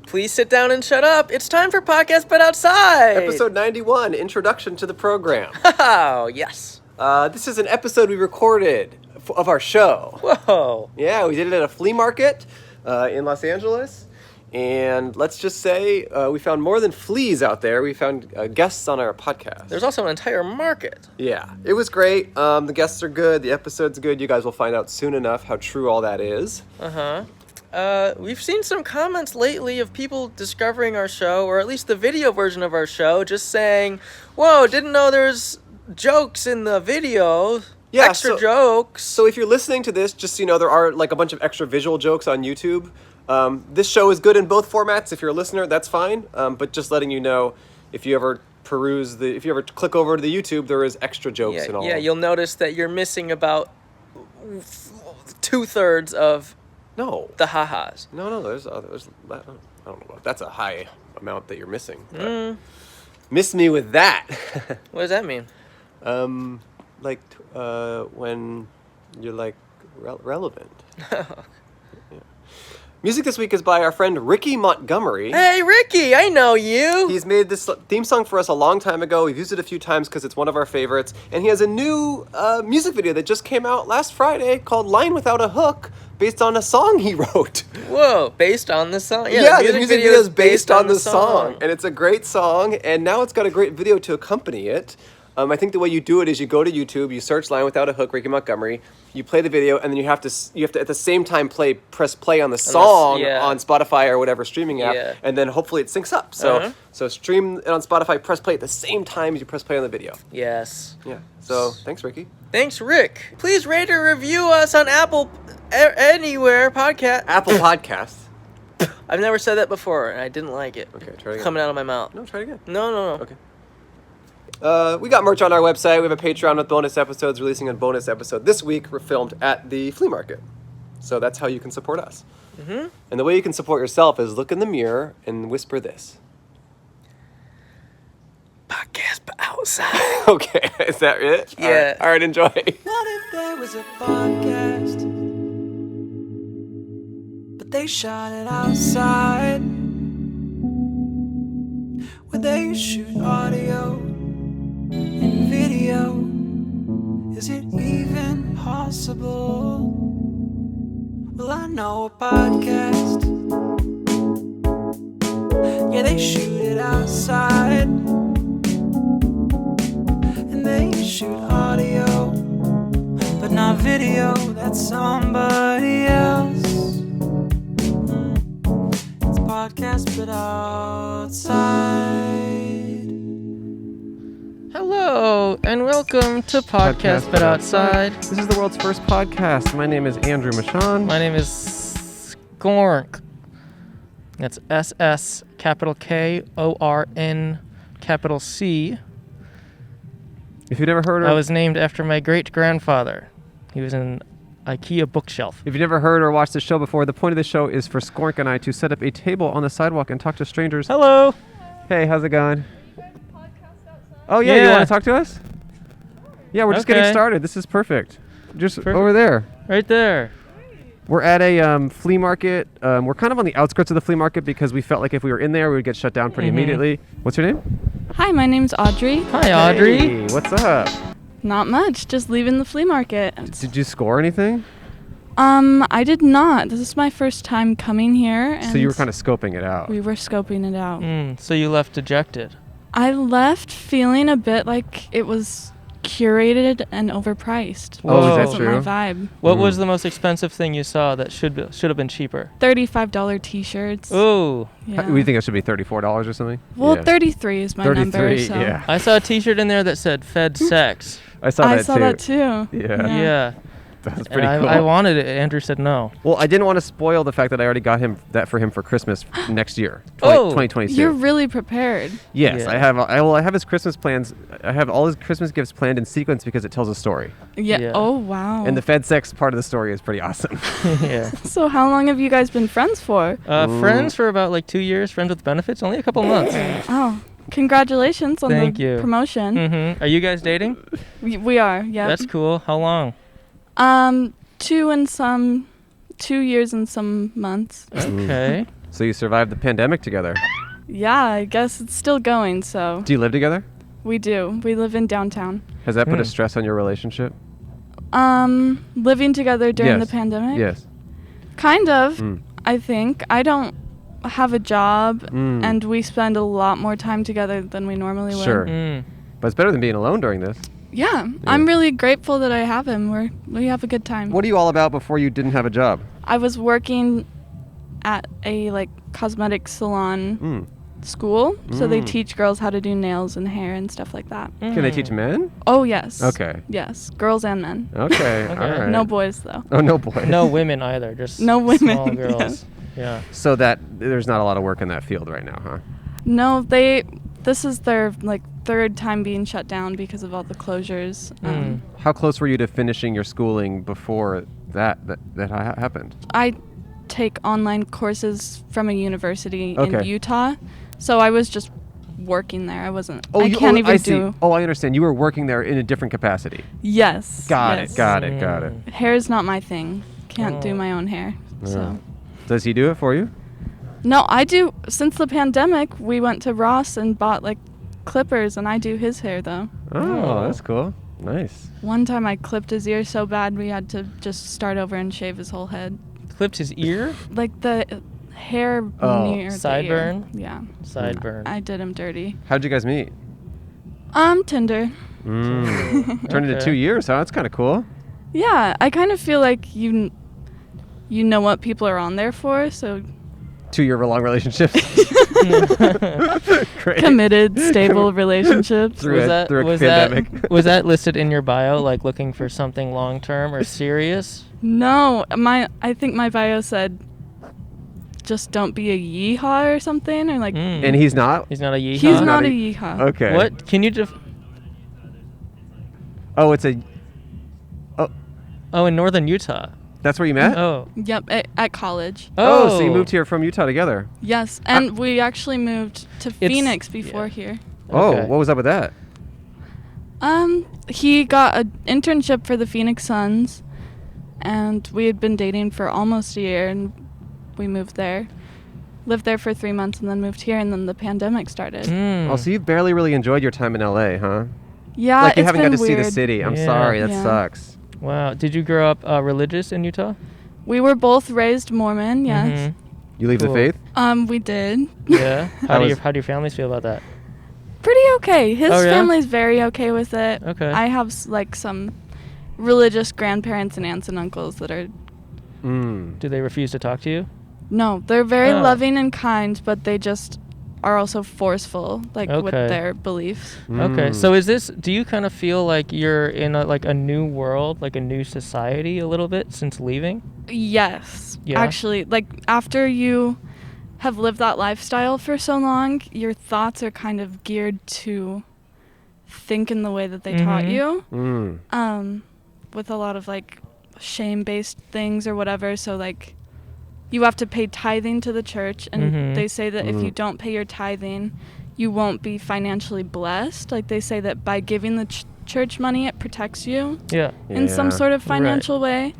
Please sit down and shut up. It's time for Podcast But Outside. Episode 91, Introduction to the Program. Oh, yes. This is an episode we recorded of our show. Whoa. Yeah, we did it at a flea market in Los Angeles. And let's just say we found more than fleas out there. We found guests on our podcast. There's also an entire market. Yeah, it was great. The guests are good. The episode's good. You guys will find out soon enough how true all that is. Uh-huh. We've seen some comments lately of people discovering our show, or at least the video version of our show, just saying, whoa, didn't know there's jokes in the video. Yeah, extra jokes. So if you're listening to this, just so you know, there are like a bunch of extra visual jokes on YouTube. This show is good in both formats. If you're a listener, that's fine. But just letting you know, if you ever click over to the YouTube, there is extra jokes and all. Yeah, you'll notice that you're missing about 2/3 of the ha-has. No, there's I don't know. That's a high amount that you're missing. Miss me with that. What does that mean? When you're like relevant. Music this week is by our friend Ricky Montgomery. Hey, Ricky, I know you. He's made this theme song for us a long time ago. We've used it a few times because it's one of our favorites. And he has a new music video that just came out last Friday called Line Without a Hook, based on a song he wrote. Whoa, based on the song? Yeah, the music video is based on the song. And it's a great song, and now it's got a great video to accompany it. I think the way you do it is you go to YouTube, you search Line Without a Hook, Ricky Montgomery, you play the video, and then you have to at the same time press play on the song on Spotify or whatever streaming app, and then hopefully it syncs up. So stream it on Spotify, press play at the same time as you press play on the video. Yes. Yeah. So thanks, Ricky. Thanks, Rick. Please rate or review us on Apple anywhere podcast. Apple Podcasts. I've never said that before, and I didn't like it. Okay, try it again. Coming out of my mouth. No, try it again. No. Okay. We got merch on our website. We have a Patreon with bonus episodes, releasing a bonus episode this week. We're filmed at the flea market. So that's how you can support us. Mm-hmm. And the way you can support yourself is look in the mirror and whisper this. Podcast But Outside. Okay, is that it? Yeah. All right, enjoy. What if there was a podcast, but they shot it outside, where they shoot audio and video? Is it even possible? Well, I know a podcast. Yeah, they shoot it outside, and they shoot audio, but not video. That's somebody else. It's Podcast But Outside. Hello, and welcome to Podcast But Outside. This is the world's first podcast. My name is Andrew Michon. My name is Skorn. That's SS capital KORN capital C. If you've never heard I was named after my great-grandfather. He was an IKEA bookshelf. If you've never heard or watched the show before, the point of the show is for Skorn and I to set up a table on the sidewalk and talk to strangers. Hello. Hey, how's it going? Oh, yeah, you want to talk to us? Yeah, we're just getting started. This is perfect. Just over there. Right there. We're at a flea market. We're kind of on the outskirts of the flea market because we felt like if we were in there, we would get shut down pretty immediately. What's your name? Hi, my name's Audrey. Hi, Audrey. Hey, what's up? Not much, just leaving the flea market. Did you score anything? I did not. This is my first time coming here. And So you were kind of scoping it out. We were scoping it out. So you left dejected. I left feeling a bit like it was curated and overpriced. Oh, is that Wasn't true? my vibe. What was the most expensive thing you saw that should have been cheaper? $35 t-shirts. Ooh. Yeah. We think it should be $34 or something? Well, Yeah. 33 is my 33, number. So. yeah. I saw a t-shirt in there that said Fed Sex. I saw that too. Yeah. Yeah. That's pretty and cool. I wanted it. Andrew said no. Well, I didn't want to spoil the fact that I already got him that for him for Christmas next year, 2022. You're really prepared. Yes, Yeah. I have his Christmas plans. I have all his Christmas gifts planned in sequence because it tells a story. Yeah. Oh, wow. And the Fed sex part of the story is pretty awesome. Yeah. So how long have you guys been friends for? Friends for about like 2 years. Friends with benefits. Only a couple months. Oh, congratulations on Thank the you. promotion. Mm-hmm. Are you guys dating? We are, yeah. That's cool. How long? 2 years and some months. Okay. So you survived the pandemic together. Yeah, I guess it's still going, so. Do you live together? We do. We live in downtown. Has that put a stress on your relationship? Living together during the Yes. pandemic? Yes. Kind of, I think. I don't have a job, and we spend a lot more time together than we normally would. Sure. But it's better than being alone during this. Yeah, I'm really grateful that I have him. We have a good time. What are you all about before you didn't have a job? I was working at a cosmetic salon school, so they teach girls how to do nails and hair and stuff like that. Can they teach men? Oh yes. Okay. Yes, girls and men. Okay. All right. No boys though. Oh, no boys. No women either, just No women, small girls. Yeah. So that there's not a lot of work in that field right now, huh? No, this is their third time being shut down because of all the closures. How close were you to finishing your schooling before that happened? I take online courses from a university in Okay. Utah, so I was just working there. I wasn't. Oh, I can't even I see. do. Oh, I understand. You were working there in a different capacity. Yes. Got yes. it. Got it. Hair is not my thing. Can't do my own hair. So. Does he do it for you? No, I do. Since the pandemic, we went to Ross and bought clippers, and I do his hair though. Oh, that's cool. Nice. One time I clipped his ear so bad we had to just start over and shave his whole head. Clipped his ear? The hair near Sideburn? the ear. Yeah. Sideburn. I did him dirty. How'd you guys meet? Tinder. Turned into 2 years, huh? That's kind of cool. Yeah, I kind of feel like you know what people are on there for, so 2-year-long relationships. Great. committed, stable relationships. Through a pandemic. Was that listed in your bio, looking for something long term or serious? No, I think my bio said just don't be a yeehaw or something, or And he's not? He's not a yeehaw? He's not a yeehaw. Okay. What? Can you Oh, it's a... Oh, in northern Utah. That's where you met? Oh. Yep, at college. Oh, so you moved here from Utah together. Yes, and we actually moved to Phoenix before here. Oh, Okay. what was up with that? He got an internship for the Phoenix Suns, and we had been dating for almost a year, and we moved there. Lived there for 3 months and then moved here, and then the pandemic started. Oh, so you've barely really enjoyed your time in LA, huh? Yeah, you haven't got to weird. see the city. I'm Yeah. sorry, that Yeah. sucks. Wow. Did you grow up religious in Utah? We were both raised Mormon, yes. You leave Cool. the faith? We did. Yeah. How do was- your families feel about that? Pretty okay. His Oh, yeah? family's very okay with it. Okay. I have some religious grandparents and aunts and uncles that are Do they refuse to talk to you? no, they're very Oh. loving and kind, but they just are also forceful, with Okay. their beliefs. Okay. So do you kind of feel like you're in a new world, a new society a little bit since leaving? Yes. Yeah? Actually, after you have lived that lifestyle for so long, your thoughts are kind of geared to think in the way that they taught you. With a lot of shame-based things or whatever. So you have to pay tithing to the church, and they say that if you don't pay your tithing, you won't be financially blessed. They say that by giving the church money, it protects you Yeah. in some sort of financial way.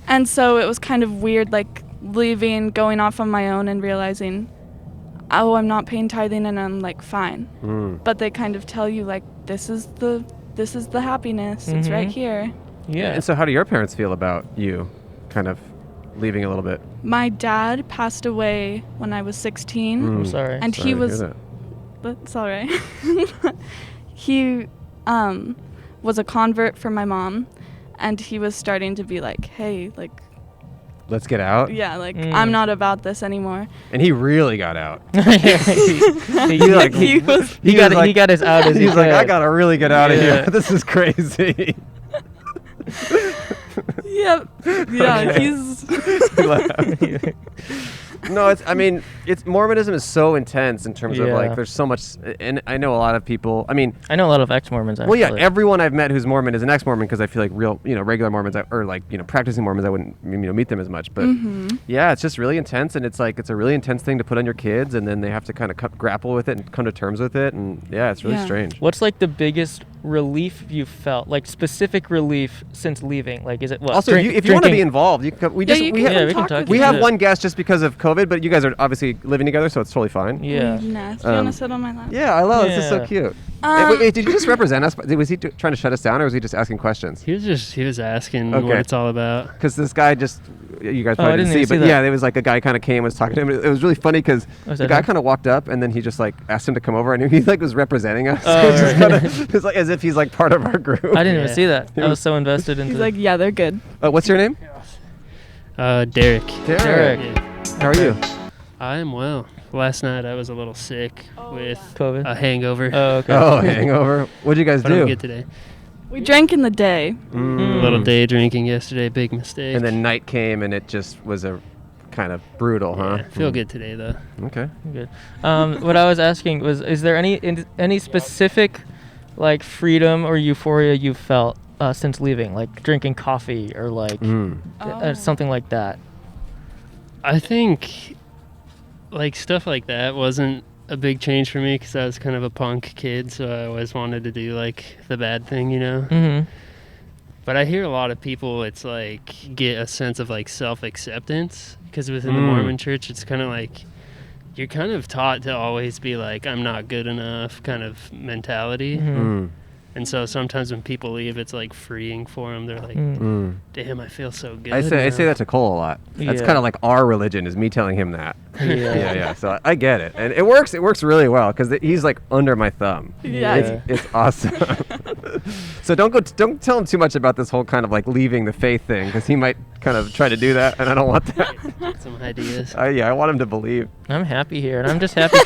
And so it was kind of weird, leaving, going off on my own and realizing, oh, I'm not paying tithing, and I'm fine. But they kind of tell you this is the happiness. It's right here. Yeah. And so how do your parents feel about you kind of leaving a little bit? My dad passed away when I was 16. I'm sorry. And Sorry he to was, hear that. that's all right. He was a convert for my mom, and he was starting to be hey, Let's get out. yeah, I'm not about this anymore. And he really got out. he He got as out as he He's like, could. I gotta really get out of Yeah. here. This is crazy. Yep. Yeah, he's No, it's Mormonism is so intense in terms of Yeah. there's so much, and I know a lot of people. I mean, I know a lot of ex-Mormons. well, Actually. yeah, everyone I've met who's Mormon is an ex-Mormon because I feel like real, regular Mormons or practicing Mormons, I wouldn't meet them as much. But yeah, it's just really intense, and it's a really intense thing to put on your kids, and then they have to kind of grapple with it and come to terms with it, and yeah, it's really Yeah. strange. What's the biggest relief you felt, like specific relief since leaving? Like, is it what? Also, if you want to be involved, you can, we Yeah, just you we can have, we can talk talk with to we you. have Yeah. one guest just because of COVID, but you guys are obviously living together, so it's totally fine. Yeah. Nice. Do you want to sit on my lap? Yeah, I love it. This is so Yeah. cute. Um, Wait, did you just represent us? Was he trying to shut us down, or was he just asking questions? He was asking Okay. what it's all about. Because this guy just, you guys Oh, I probably didn't didn't see, even see but that. yeah, there was like a guy kind of came, was talking to him. It was really funny because Was the that guy him? kind of walked up and then he just like asked him to come over, and he like was representing us. Oh, It was just right. kinda, it's like as if he's like part of our group. I didn't even Yeah. see that. I was so invested into. He's like, yeah, they're good. What's your name? Derek. Derek. Yeah. How are you? I am well. Last night I was a little sick with COVID. a hangover. Oh, okay. Oh, hangover. What did you guys but I'm do? good today. We drank in the day. A little day drinking yesterday, big mistake. And then night came, and it just was a kind of brutal, huh? Yeah, feel good today though. Okay. Good. What I was asking was, is there any specific like freedom or euphoria you felt since leaving, like drinking coffee or like something like that? I think like stuff like that wasn't a big change for me because I was kind of a punk kid, so I always wanted to do like the bad thing, you know. Mm-hmm. But I hear a lot of people, it's like get a sense of like self-acceptance because within the Mormon church, it's kind of like you're kind of taught to always be like, I'm not good enough kind of mentality. And so sometimes when people leave, it's like freeing for them. They're like, damn, I feel so good. I say now." that to Cole a lot. That's Yeah. kind of like our religion, is me telling him that. Yeah. yeah. So I get it, and it works. It works really well because he's like under my thumb. Yeah. It's awesome. So don't tell him too much about this whole kind of like leaving the faith thing, because he might kind of try to do that, and I don't want that. Get some ideas. I want him to believe. I'm happy here, and I'm just happy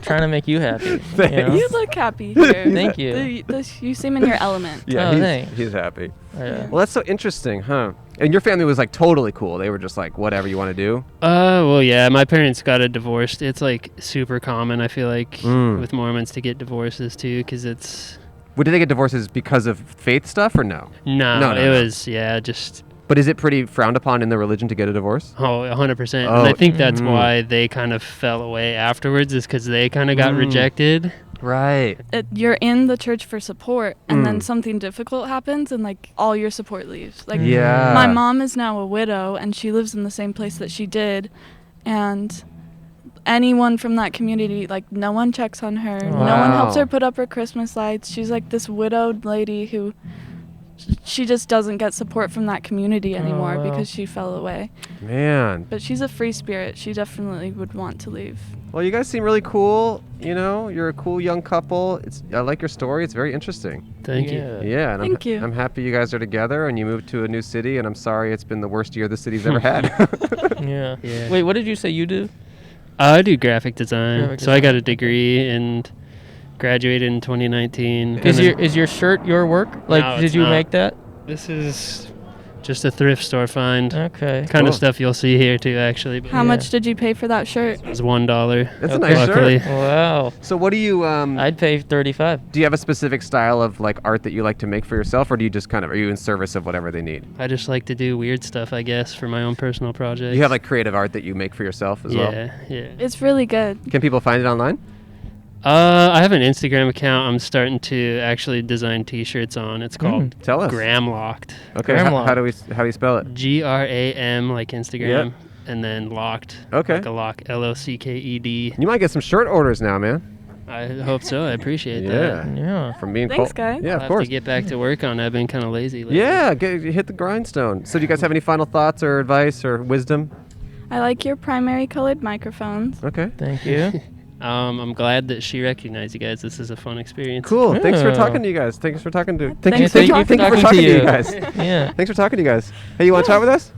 trying to make you happy. You know? Thanks. You look happy here. Thank you. You seem in your element. Yeah, Oh, thanks. he's happy. Yeah. Well, that's so interesting, huh? And your family was like totally cool. They were just like, whatever you want to do. Well, yeah, my parents got divorced. It's like super common, I feel like, with Mormons to get divorces too, because it's. Well, did they get divorces because of faith stuff or no? No, No. it was, yeah, just. But is it pretty frowned upon in the religion to get a divorce? Oh, 100%. Oh, And I think that's why they kind of fell away afterwards, is because they kind of got rejected. Right. You're in the church for support, and then something difficult happens, and like all your support leaves. Like Yeah. my mom is now a widow, and she lives in the same place that she did, and anyone from that community, like no one checks on her, no one helps Wow. her put up her Christmas lights. She's like this widowed lady who she just doesn't get support from that community anymore wow. because she fell away. Man. But she's a free spirit. She definitely would want to leave. Well, you guys seem really cool. You know, you're a cool young couple. I like your story. It's very interesting. Thank you. Yeah, and Thank you. I'm happy you guys are together and you moved to a new city, and I'm sorry it's been the worst year the city's ever had. Yeah. Yeah. Wait, what did you say you do? I do graphic design. Graphic So I got design. a degree and graduated in 2019. Is And then- your shirt your work? Like, No, did it's you not. make that? This is just a thrift store find. Okay. Kind Cool. of stuff you'll see here too, actually. But How much did you pay for that shirt? it was $1. That's a Okay. nice Luckily. shirt. Wow. So what do you I'd pay 35. do you have a specific style of like art that you like to make for yourself, or do you just kind of, are you in service of whatever they need? I just like to do weird stuff, I guess, for my own personal projects. Do you have like creative art that you make for yourself as well? Yeah. It's really good. Can people find it online? I have an Instagram account I'm starting to actually design T-shirts on. It's called Tell us. Gramlocked. Okay. Gramlock. How do you spell it? GRAM like Instagram, and then locked. Okay. Like a lock, LOCKED. You might get some shirt orders now, man. I hope so. I appreciate Yeah. that. Yeah. From being Thanks, guys. Yeah, I'll of have course. to get back to work on it. I've been kind of lazy lately. Yeah, hit the grindstone. So do you guys have any final thoughts or advice or wisdom? I like your primary colored microphones. Okay. Thank you. I'm glad that she recognized you guys. This is a fun experience. Cool. Thanks for Yeah. talking to you guys. Thanks for talking to. Thanks for Thank you for talking talking to to you you. guys. Yeah. Thanks for talking to you guys. Hey, you want to talk with us?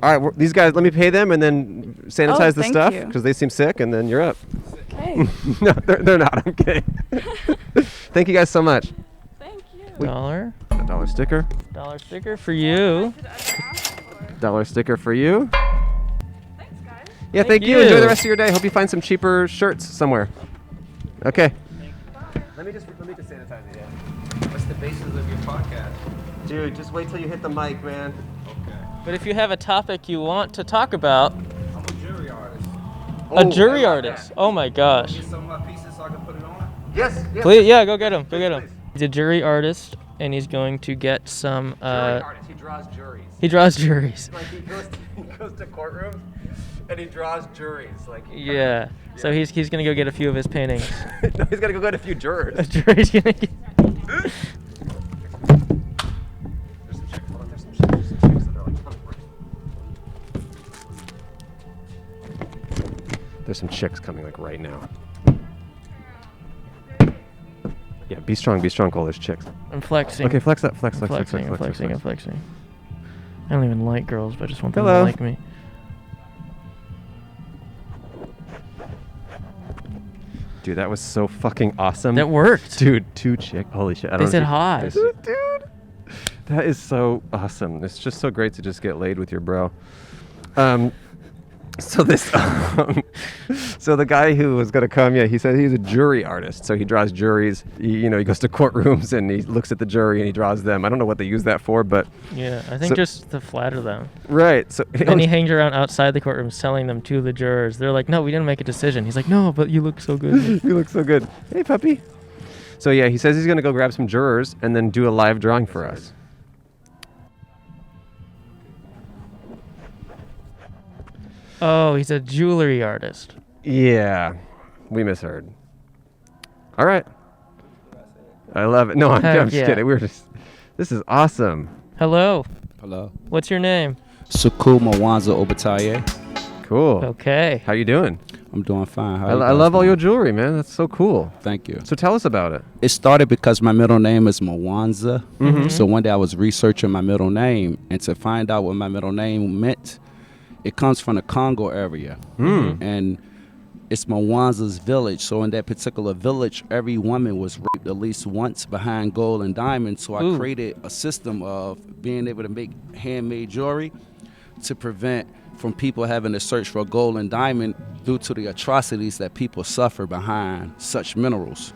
All right, these guys. Let me pay them and then sanitize the thank stuff you. because they seem sick, and then you're up. Okay. No, they're not. I'm kidding. Thank you guys so much. Thank you. $1. $1 sticker. $1 sticker for you. $1 sticker for you. Thanks, guys. Yeah, Thank thank you. Enjoy you. the rest of your day. Hope you find some cheaper shirts somewhere. Okay. Let me just sanitize it. Yeah. What's the basis of your podcast? Dude, just wait till you hit the mic, man. But if you have a topic you want to talk about, I'm a jury artist. a jury artist. Oh my gosh. Get some of my pieces so I can put it on. Yes. Yes. Please, yeah, go get him. Go get him. He's a jury artist, and he's going to get some. Jury artist. He draws juries. He draws juries. Like he goes to courtrooms and he draws juries. Like Yeah. So he's gonna go get a few of his paintings. No, he's gotta go get a few jurors. A jury's gonna get. There's some chicks. Hold on, there's some chicks that are like coming There's some chicks coming like right now. Yeah, be strong, Cole. There's chicks. I'm flexing. Okay, flex up, flex. I'm flexing. I don't even like girls, but I just want them Hello. to like me. Dude, that was so fucking awesome. That worked. Dude, 2 chicks. Holy shit. They said hi. Dude, that is so awesome. It's just so great to just get laid with your bro. So this, so the guy who was gonna come, he said he's a jury artist. So he draws juries. He goes to courtrooms and he looks at the jury and he draws them. I don't know what they use that for, but Yeah, I think just to flatter them. right. So And he hangs around outside the courtroom selling them to the jurors. They're like, no, we didn't make a decision. He's like, no, but you look so good. you look so good. Hey, puppy. So yeah, he says he's gonna go grab some jurors and then do a live drawing for us. Oh, he's a jewelry artist. Yeah, we misheard. All right. I love it. No, I'm Heck just yeah. kidding. This is awesome. Hello. Hello. What's your name? Sukuma Wanza Obataye. Cool. Okay. How you doing? I'm doing fine. How I you guys love all doing? your jewelry, man. That's so cool. Thank you. So tell us about it. It started because my middle name is Mwanza. Mm-hmm. So one day I was researching my middle name, and to find out what my middle name meant, it comes from the Congo area. And it's Mwanza's village. So in that particular village, every woman was raped at least once behind gold and diamonds. So I created a system of being able to make handmade jewelry to prevent from people having to search for gold and diamond due to the atrocities that people suffer behind such minerals.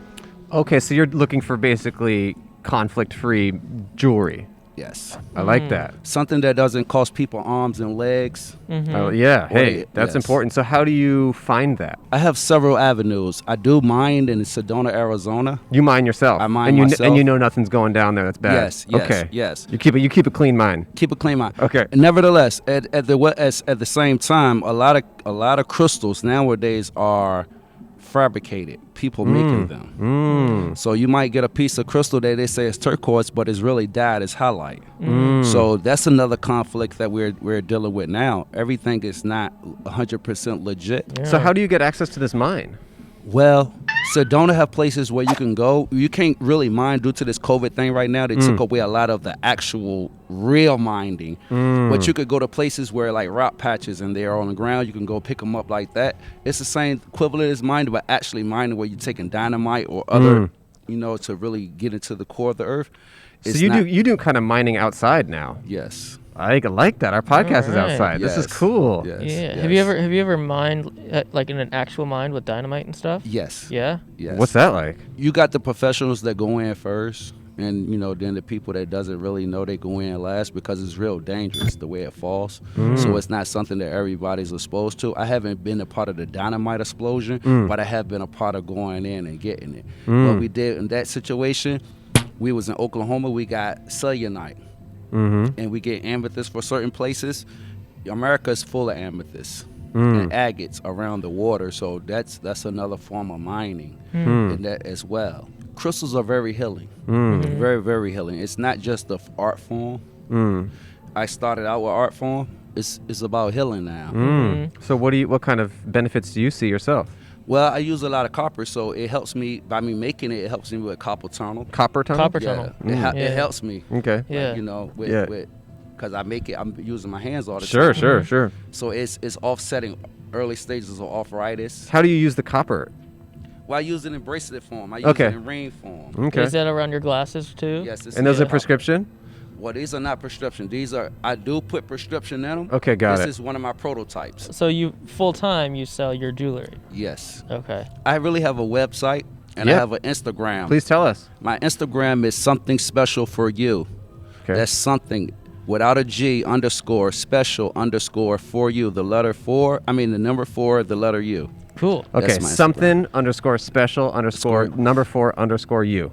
Okay, so you're looking for basically conflict-free jewelry. Yes. I like that. Something that doesn't cost people arms and legs. Oh, yeah. Hey, Well, that's yes. important. So how do you find that? I have several avenues. I do mine in Sedona, Arizona. You mine yourself. I mine and you myself. And you know nothing's going down there that's bad. Yes, yes, Okay. yes. You keep a clean mind. Keep a clean mind. Okay. Nevertheless, at the same time, a lot of crystals nowadays are fabricated. People making them. So you might get a piece of crystal that they say is turquoise, but it's really dyed as highlight. So that's another conflict that we're dealing with now. Everything is not 100% legit. Yeah. So how do you get access to this mine? Well, Sedona have places where you can go. You can't really mine due to this COVID thing right now. They took away a lot of the actual real mining. But you could go to places where like rock patches and they're on the ground. You can go pick them up like that. It's the same equivalent as mining, but actually mining where you're taking dynamite or other, to really get into the core of the earth. So you do kind of mining outside now. Yes. I like that. Our podcast is Alright. outside. This is Yes. cool. Yes. Yeah. Yes. Have you ever mined like in an actual mine with dynamite and stuff? Yes. Yeah. Yes. What's that like? You got the professionals that go in first, and then the people that doesn't really know, they go in last because it's real dangerous the way it falls. So it's not something that everybody's exposed to. I haven't been a part of the dynamite explosion, but I have been a part of going in and getting it. What we did in that situation, we was in Oklahoma. We got cellulite, and we get amethyst for certain places. America is full of amethyst and agates around the water, so that's another form of mining in that as well. Crystals are very healing, very, very healing. It's not just the art form. I started out with art form. It's about healing now. So what kind of benefits do you see yourself? Well, I use a lot of copper, so it helps me by me making it. It helps me with carpal tunnel. Copper tunnel? Copper Yeah, tunnel. it helps me. Okay. Yeah. With because I make it. I'm using my hands all the time. Sure. So it's offsetting early stages of arthritis. How do you use the copper? Well, I use it in bracelet form. I use it in ring form. Okay. Is that around your glasses too? Yes. And those are copper. prescription? Well, these are not prescription. I do put prescription in them. Okay, got This it. is one of my prototypes. So you full time you sell your jewelry. Yes. Okay. I really have a website and I Yep. have an Instagram. Please tell us. My Instagram is something special for you. Okay. That's something without a G _ special _ for you. The number 4, the letter U. Cool. Okay, That's my something _ special _ number 4 _ you.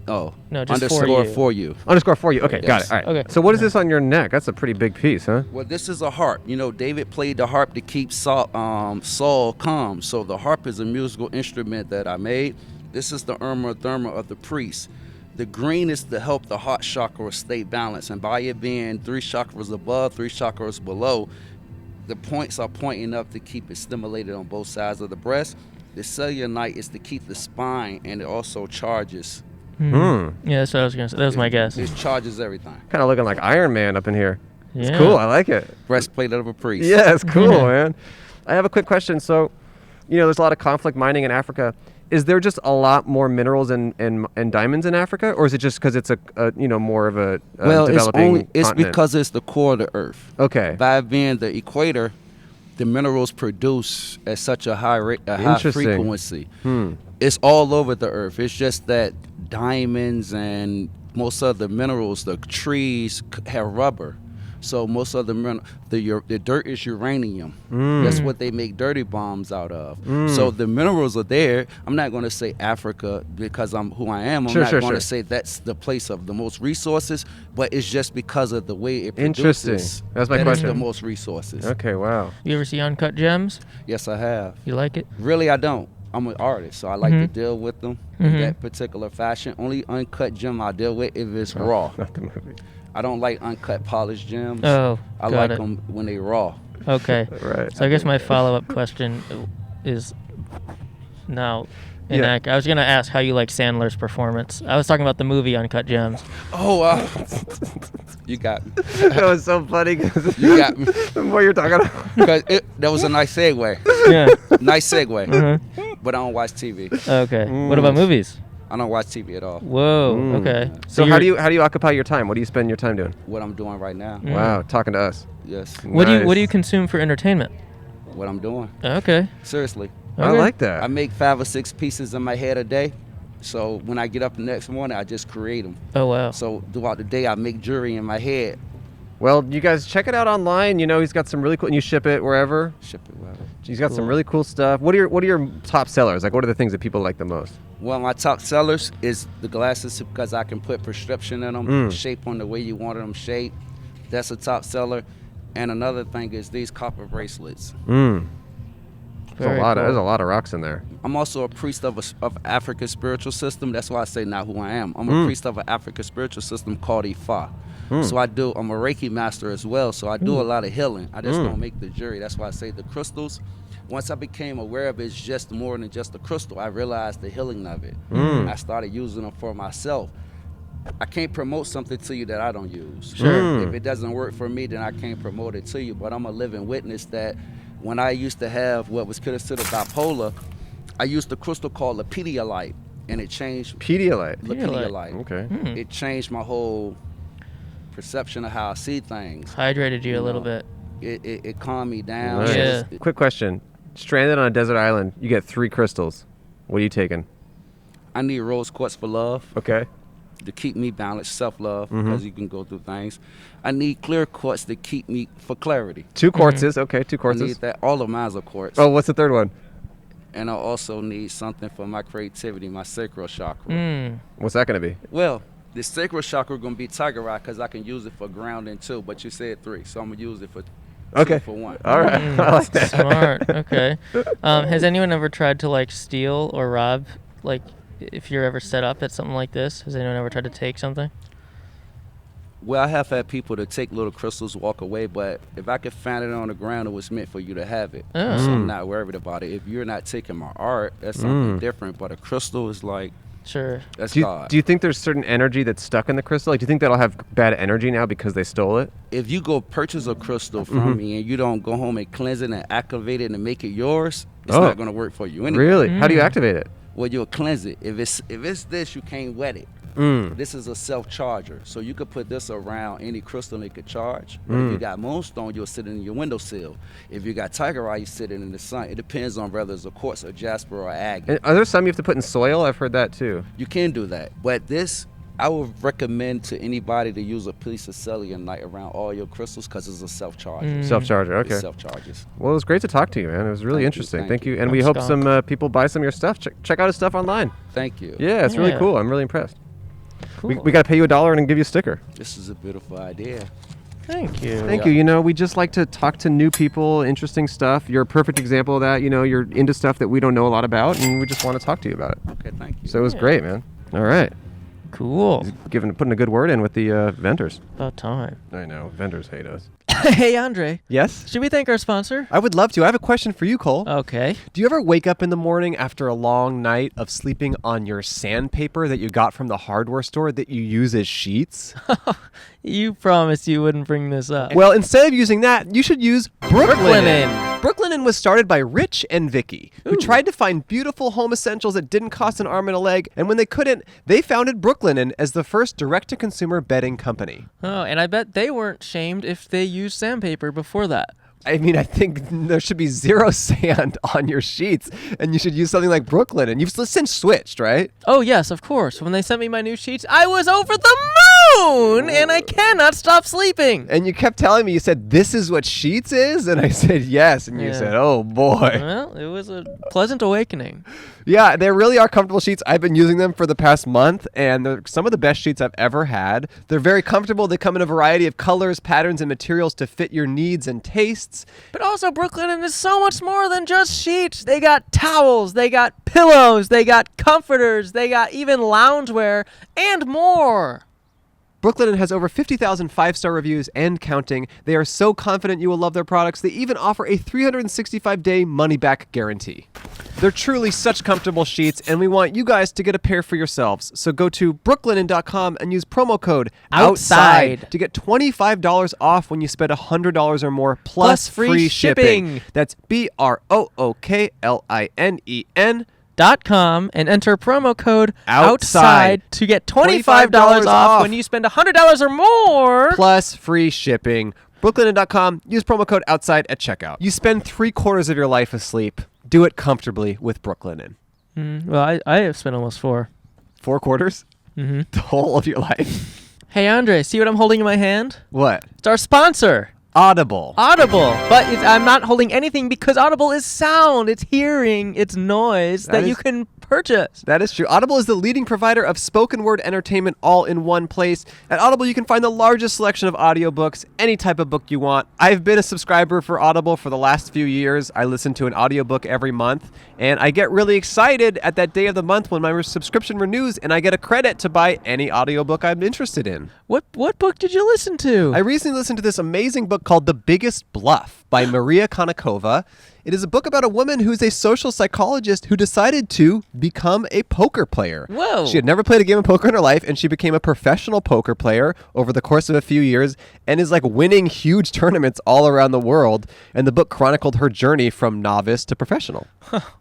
Oh, No, just underscore for you. Underscore for you. Okay, got Yes. it. All right. Okay. So what is this on your neck? That's a pretty big piece, huh? Well, this is a harp. You know, David played the harp to keep Saul calm. So the harp is a musical instrument that I made. This is the Irma Therma of the priest. The green is to help the heart chakra stay balanced. And by it being 3 chakras above, 3 chakras below, the points are pointing up to keep it stimulated on both sides of the breast. The cellulite is to keep the spine, and it also charges. Yeah, that's what I was gonna say. That was my guess. It charges everything. Kind of looking like Iron Man up in here. It's Yeah. cool. I like it. Breastplate of a priest. Yeah, it's cool, man. I have a quick question. So, there's a lot of conflict mining in Africa. Is there just a lot more minerals and diamonds in Africa, or is it just because it's a more of a Well, developing it's continent? because it's the core of the earth. Okay. By being the equator, the minerals produce at such a high rate, a high Interesting. frequency. It's all over the earth. It's just that diamonds and most of the minerals, the trees have rubber. So most of the dirt is uranium. That's what they make dirty bombs out of. So the minerals are there. I'm not going to say Africa because I'm who I am. I'm not going to say that's the place of the most resources, but it's just because of the way it produces. Interesting. That's my that question. it's the most resources. Okay, wow. You ever see Uncut Gems? Yes, I have. You like it? Really, I don't. I'm an artist, so I like to deal with them in that particular fashion. Only uncut gem I deal with if it's raw. Not the movie. I don't like uncut polished gems. Oh, I got like it. them when they raw. Okay. Right. So I guess my follow-up question is now. Yeah. I was gonna ask how you like Sandler's performance. I was talking about the movie Uncut Gems. Oh, you got me. That was so funny because You got me. the more you're talking about. Because that was a nice segue. Yeah. Nice segue. But I don't watch TV. Okay. What about movies? I don't watch TV at all. Whoa. Okay. So how you're- do you occupy your time? What do you spend your time doing? What I'm doing right now. Wow, talking to us. Yes. What do you Nice. consume for entertainment? What I'm doing. Okay. Seriously. I Okay. like that. I make 5 or 6 pieces in my head a day. So when I get up the next morning, I just create them. Oh wow. So throughout the day, I make jewelry in my head. Well, you guys check it out online. He's got some really cool, and you ship it wherever. Ship it well. He's got some really cool stuff. What are your top sellers? Like, what are the things that people like the most? Well, my top sellers is the glasses because I can put prescription in them, shape on the way you want them shaped. That's a top seller. And another thing is these copper bracelets. There's a lot of rocks in there. I'm also a priest of African spiritual system. That's why I say not who I am. I'm a priest of an African spiritual system called Ifa. So I'm a Reiki master as well. So I do a lot of healing. I just don't make the jewelry. That's why I say the crystals. Once I became aware of it's just more than just a crystal, I realized the healing of it. I started using them for myself. I can't promote something to you that I don't use. Sure. If it doesn't work for me, then I can't promote it to you. But I'm a living witness that when I used to have what was considered bipolar, I used a crystal called Lepidolite, and it changed. Pedialyte. Lepidolite. Okay. It changed my whole perception of how I see things. Hydrated you a little bit. It calmed me down. Nice. Yeah. Quick question. Stranded on a desert island, you get 3 crystals. What are you taking? I need rose quartz for love, Okay. to keep me balanced, self-love, because you can go through things. I need clear quartz to keep me for clarity. 2 quartzes. Okay, 2 I quartzes. need that. All of mine are quartz. Oh, what's the third one? And I also need something for my creativity, my sacral chakra. What's that going to be? Well, the sacral chakra going to be tiger eye because I can use it for grounding too, but you said 3, so I'm going to use it for 2 for 1. All right. I like that. Smart. Okay. Has anyone ever tried to like steal or rob? Like, if you're ever set up at something like this, has anyone ever tried to take something? Well, I have had people to take little crystals, walk away, but if I could find it on the ground, it was meant for you to have it. Oh. So I'm not worried about it. If you're not taking my art, that's something different, but a crystal is like, Sure. that's Do God. you think there's certain energy that's stuck in the crystal? Like, do you think that'll have bad energy now because they stole it? If you go purchase a crystal from me and you don't go home and cleanse it and activate it and make it yours, it's Oh. not going to work for you anyway. Really? How do you activate it? Well, you'll cleanse it. If it's this, you can't wet it. This is a self-charger, so you could put this around any crystal and it could charge. But if you got moonstone, you'll sit it in your windowsill. If you got tiger eye, you sit it in the sun. It depends on whether it's a quartz or jasper or agate. And are there some you have to put in soil? I've heard that too. You can do that, but this I would recommend to anybody to use a piece of selenite around all your crystals because it's a self-charger. Self-charger. It Okay. self-charges. Well, it was great to talk to you, man. It was really Thank you, interesting. thank Thank you. you. And we I'm hope skunk. some people buy some of your stuff. Check out his stuff online. Thank you. Yeah, it's really Yeah. cool. I'm really impressed. Cool. We got to pay you $1 and give you a sticker. This is a beautiful idea. Thank you. Thank you. You know, we just like to talk to new people, interesting stuff. You're a perfect example of that. You know, you're into stuff that we don't know a lot about, and we just want to talk to you about it. Okay, thank you. So it was great, man. All right. Cool. Putting a good word in with the vendors. About time. I know. Vendors hate us. Hey, Andre. Yes? Should we thank our sponsor? I would love to. I have a question for you, Cole. Okay. Do you ever wake up in the morning after a long night of sleeping on your sandpaper that you got from the hardware store that you use as sheets? You promised you wouldn't bring this up. Well, instead of using that, you should use Brooklinen. Brooklinen. Brooklinen was started by Rich and Vicky, who Ooh. tried to find beautiful home essentials that didn't cost an arm and a leg, and when they couldn't, they founded Brooklinen as the first direct-to-consumer bedding company. Oh, and I bet they weren't shamed if they used sandpaper before that. I mean, I think there should be zero sand on your sheets, and you should use something like Brooklinen. You've since switched, right? Oh, yes, of course. When they sent me my new sheets, I was over the moon, and I cannot stop sleeping. And you kept telling me, you said, this is what sheets is? And I said, yes. And you Yeah. said, oh, boy. Well, it was a pleasant awakening. Yeah, they really are comfortable sheets. I've been using them for the past month, and they're some of the best sheets I've ever had. They're very comfortable. They come in a variety of colors, patterns, and materials to fit your needs and tastes. But also, Brooklinen is so much more than just sheets. They got towels, they got pillows, they got comforters, they got even loungewear, and more. Brooklinen has over 50,000 5-star reviews and counting. They are so confident you will love their products, they even offer a 365-day money-back guarantee. They're truly such comfortable sheets, and we want you guys to get a pair for yourselves. So go to brooklinen.com and use promo code OUTSIDE to get $25 off when you spend $100 or more, plus free shipping. That's BROOKLINEN. .com and enter promo code Outside OUTSIDE to get $25 off when you spend $100 or more. Plus free shipping. Brooklinen.com. Use promo code OUTSIDE at checkout. You spend 3/4 of your life asleep. Do it comfortably with Brooklinen. Well, I have spent almost 4. 4 quarters? Mm-hmm. The whole of your life. Hey, Andre, see what I'm holding in my hand? What? It's our sponsor. Audible. Audible. But I'm not holding anything because Audible is sound. It's hearing. It's noise that you can purchase. That is true. Audible is the leading provider of spoken word entertainment all in one place. At Audible, you can find the largest selection of audiobooks, any type of book you want. I've been a subscriber for Audible for the last few years. I listen to an audiobook every month, and I get really excited at that day of the month when my subscription renews and I get a credit to buy any audiobook I'm interested in. What book did you listen to? I recently listened to this amazing book called The Biggest Bluff by Maria Konnikova. It is a book about a woman who's a social psychologist who decided to become a poker player. Whoa. She had never played a game of poker in her life, and she became a professional poker player over the course of a few years and is like winning huge tournaments all around the world. And the book chronicled her journey from novice to professional.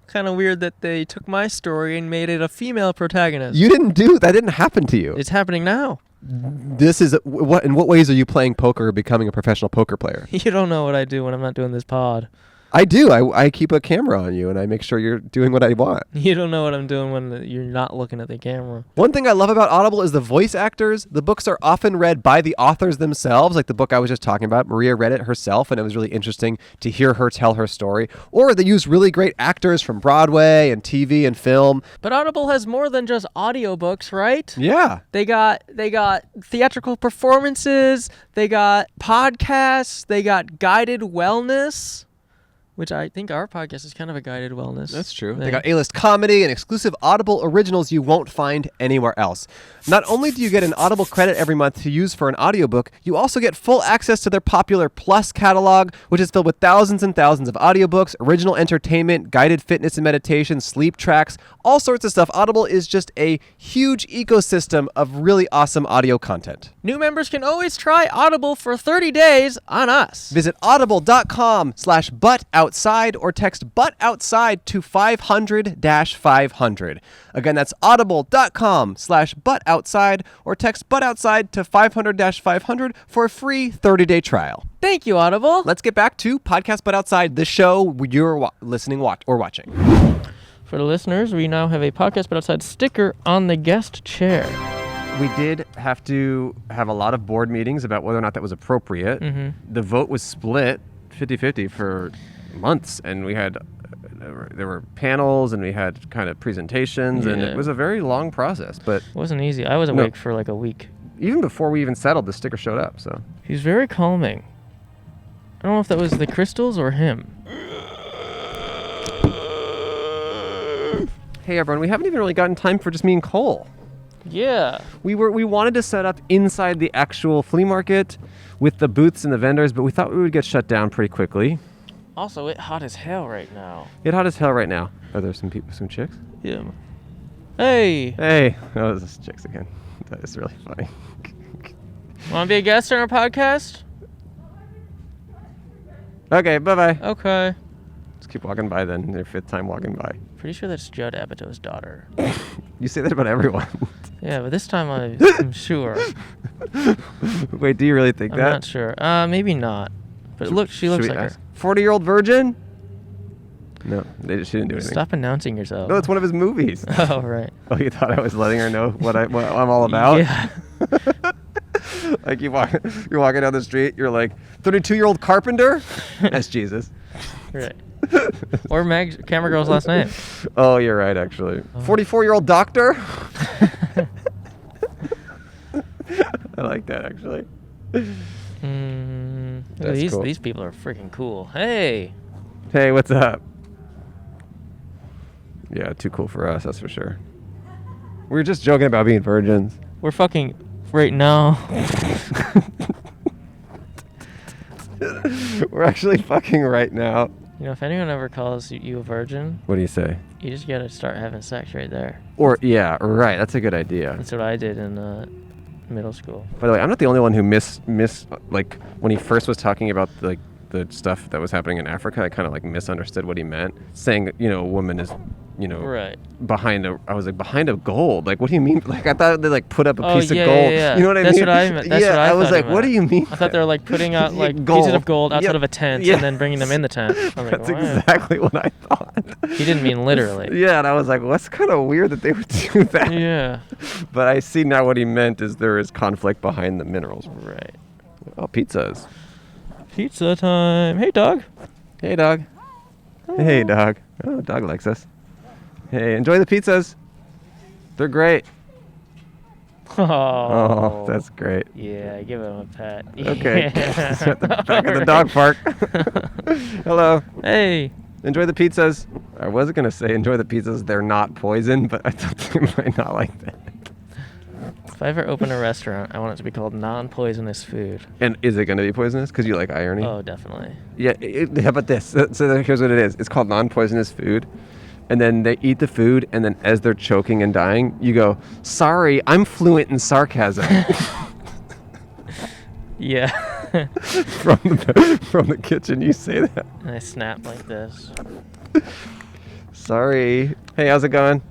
Kind of weird that they took my story and made it a female protagonist. You didn't do that. Didn't happen to you. It's happening now. This is what? In what ways are you playing poker or becoming a professional poker player? You don't know what I do when I'm not doing this pod. I do. I keep a camera on you, and I make sure you're doing what I want. You don't know what I'm doing when you're not looking at the camera. One thing I love about Audible is the voice actors. The books are often read by the authors themselves, like the book I was just talking about. Maria read it herself, and it was really interesting to hear her tell her story. Or they use really great actors from Broadway and TV and film. But Audible has more than just audiobooks, right? Yeah. They got theatrical performances, they got podcasts, they got guided wellness. Which I think our podcast is kind of a guided wellness. That's true. thing. They got A-list comedy and exclusive Audible originals you won't find anywhere else. Not only do you get an Audible credit every month to use for an audiobook, you also get full access to their popular Plus catalog, which is filled with thousands and thousands of audiobooks, original entertainment, guided fitness and meditation, sleep tracks, all sorts of stuff. Audible is just a huge ecosystem of really awesome audio content. New members can always try Audible for 30 days on us. Visit audible.com/butoutside or text butoutside to 500-500. Again, that's audible.com/butoutside or text butoutside to 500-500 for a free 30-day trial. Thank you, Audible. Let's get back to Podcast But Outside, the show you're listening or watching. For the listeners, we now have a Podcast But Outside sticker on the guest chair. We did have to have a lot of board meetings about whether or not that was appropriate. Mm-hmm. The vote was split 50-50 for months, and we had there were panels and we had kind of presentations and Yeah. it was a very long process. But It wasn't easy. I was awake for like a week. even before we even settled, the sticker showed up. So He's very calming. I don't know if that was the crystals or him. hey everyone, we haven't even really gotten time for just me and Cole. Yeah. We wanted to set up inside the actual flea market with the booths and the vendors, but we thought we would get shut down pretty quickly. Also, it's hot as hell right now. It's hot as hell right now. Are there some chicks? Yeah. Hey. Hey, oh, this is chicks again. That is really funny. Want to be a guest on our podcast? Okay, bye-bye. Okay. Let's keep walking by then. Their 5th time walking by. Pretty sure that's Judd Apatow's daughter. You say that about everyone. Yeah, but this time I'm sure. Wait, do you really think I'm that? not sure. Maybe not. But look, she looks like her. 40-year-old virgin? No, she didn't do anything. Stop announcing yourself. No, it's one of his movies. Oh, right. Oh, you thought I was letting her know what I'm all about? Yeah. Like you're walking down the street, you're like, 32-year-old Carpenter? That's Jesus. Right. Or Meg's camera girl's last name. Oh, you're right, actually. 44-year-old doctor? I like that, actually. These cool. these people are freaking cool. Hey. Hey, what's up? Yeah, too cool for us, that's for sure. We were just joking about being virgins. We're fucking right now. We're actually fucking right now. You know, if anyone ever calls you a virgin, What do you say? you just gotta start having sex right there. Or, yeah, right, that's a good idea. That's what I did in middle school. By the way, I'm not the only one who like, when he first was talking about, like, the stuff that was happening in Africa, I kind of, like, misunderstood what he meant. Saying, you know, a woman is, you know, Right. behind a gold. Like, what do you mean? Like, I thought they, like, put up a piece yeah, of gold. Yeah, yeah. You know what I That's mean? what I meant. That's yeah, what I I was thought like, it what do meant. you mean? I thought they were like putting out like Gold. pieces of gold outside Yep. of a tent Yeah. and then bringing them in the tent. I'm like, That's "Wow." exactly what I thought. He didn't mean literally. Yeah, and I was like, well, that's kind of weird that they would do that. Yeah. But I see now what he meant is there is conflict behind the minerals. Right. Oh, pizzas. Pizza time. Hey, dog. Hey, dog. Hey, dog. Oh, dog likes us. Hey, enjoy the pizzas. They're great. Oh, that's great. Yeah, give him a pet. Okay. Yeah. At the back of the dog park. Hello. Hey. Enjoy the pizzas. I wasn't going to say enjoy the pizzas. They're not poison, but I thought they might not like that. If I ever open a restaurant, I want it to be called non-poisonous food. And is it going to be poisonous? Because you like irony? Oh, definitely. Yeah, how about this? So here's what it is. It's called non-poisonous food. And then they eat the food, and then as they're choking and dying, you go, sorry, I'm fluent in sarcasm. Yeah. from the kitchen, you say that. And I snap like this. Sorry. Hey, how's it going?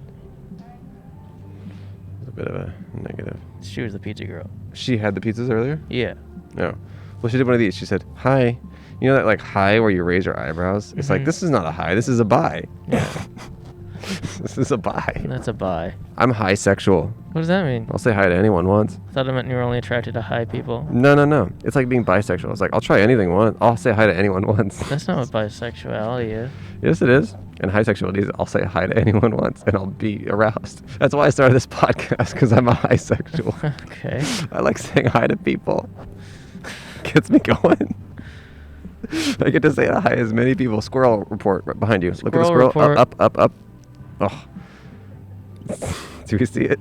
A bit of a negative. She was the pizza girl. She had the pizzas earlier? Yeah. No. Well, she did one of these. She said, hi. You know that, like, hi where you raise your eyebrows? It's like, this is not a hi. This is a bye. Yeah. This is a bye. That's a bye. I'm high sexual. What does that mean? I'll say hi to anyone once. I thought it meant you were only attracted to high people. No. It's like being bisexual. It's like, I'll try anything once. I'll say hi to anyone once. That's not what bisexuality is. Yes, it is. And high sexuality is I'll say hi to anyone once and I'll be aroused. That's why I started this podcast, because I'm a high sexual. Okay. I like saying hi to people. Gets me going. I get to say hi to as many people. Squirrel report right behind you. Look at the Squirrel squirrel. report. Up. Oh. Do we see it?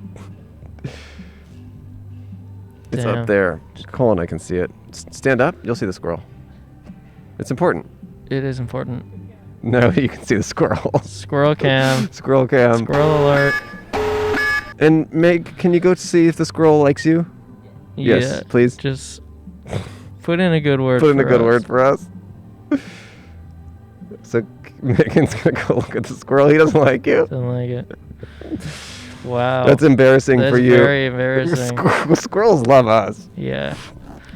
It's Damn. up there. Cole and I can see it. Stand up. You'll see the squirrel. It's important. It is important. No, you can see the squirrel. Squirrel cam. Squirrel cam. Squirrel alert. And Meg, can you go to see if the squirrel likes you? Yes, Yeah, please. Just put in a good word. Put in a for good us. word for us. So Megan's gonna go look at the squirrel. He doesn't like you. Doesn't like it. Wow. That's embarrassing That's for you. very embarrassing. Squirrels love us. Yeah.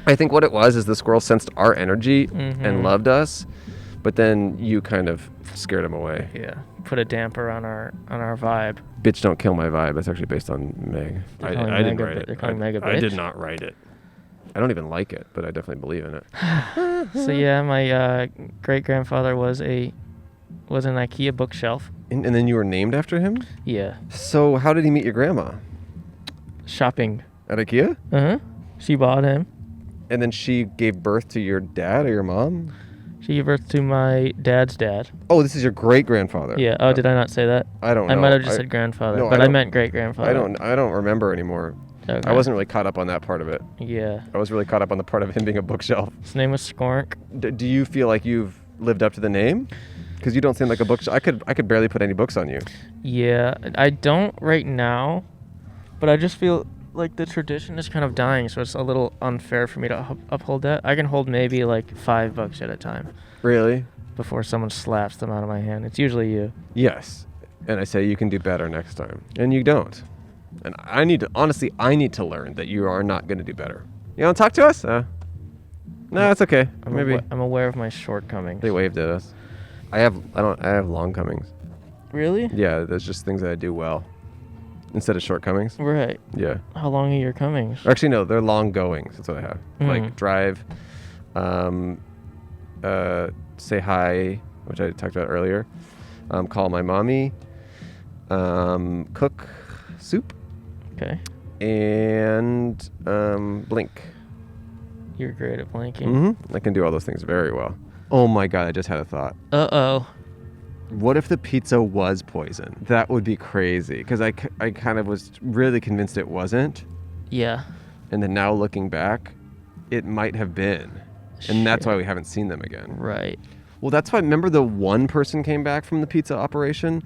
I think what it was is the squirrel sensed our energy Mhm. and loved us, but then you kind of scared him away. Yeah. Put a damper on our vibe. Bitch, don't kill my vibe. That's actually based on Meg. They're calling I didn't Meg a write bi- it. they're calling Meg a I did bitch? not write it. I don't even like it, but I definitely believe in it. So yeah, my great grandfather was a was an IKEA bookshelf. And then you were named after him? Yeah. So how did he meet your grandma? Shopping. At IKEA? Uh-huh. She bought him. And then she gave birth to your dad or your mom? She gave birth to my dad's dad. Oh, this is your great-grandfather. Yeah. Oh, did I not say that? I don't know. I might have just said grandfather, no, but I I don't- meant great-grandfather. I don't remember anymore. Okay. I wasn't really caught up on that part of it. Yeah. I was really caught up on the part of him being a bookshelf. His name was Skork. Do you feel like you've lived up to the name? Because you don't seem like a bookshelf. I could barely put any books on you. Yeah. I don't right now, but I just feel like the tradition is kind of dying, so it's a little unfair for me to uphold that. I can hold maybe like 5 books at a time Really? before someone slaps them out of my hand. It's usually you. Yes. And I say you can do better next time. And you don't. And I need to learn that you are not going to do better. You want to talk to us? No, it's okay. Maybe. I'm aware of my shortcomings. They waved at us. I have long comings. Really? Yeah, there's just things that I do well. Instead of shortcomings. Right. Yeah. How long are your comings? Actually, no, they're long goings. That's what I have. Like Mm. drive, say hi, which I talked about earlier. Call my mommy. Cook soup. Okay. And blink. You're great at blinking. Mm-hmm. I can do all those things very well. Oh my god, I just had a thought. Uh-oh. What if the pizza was poison? That would be crazy. Because I kind of was really convinced it wasn't. Yeah. And then now looking back, it might have been. And that's Shit. why we haven't seen them again. Right. Well, that's why, remember the one person came back from the pizza operation?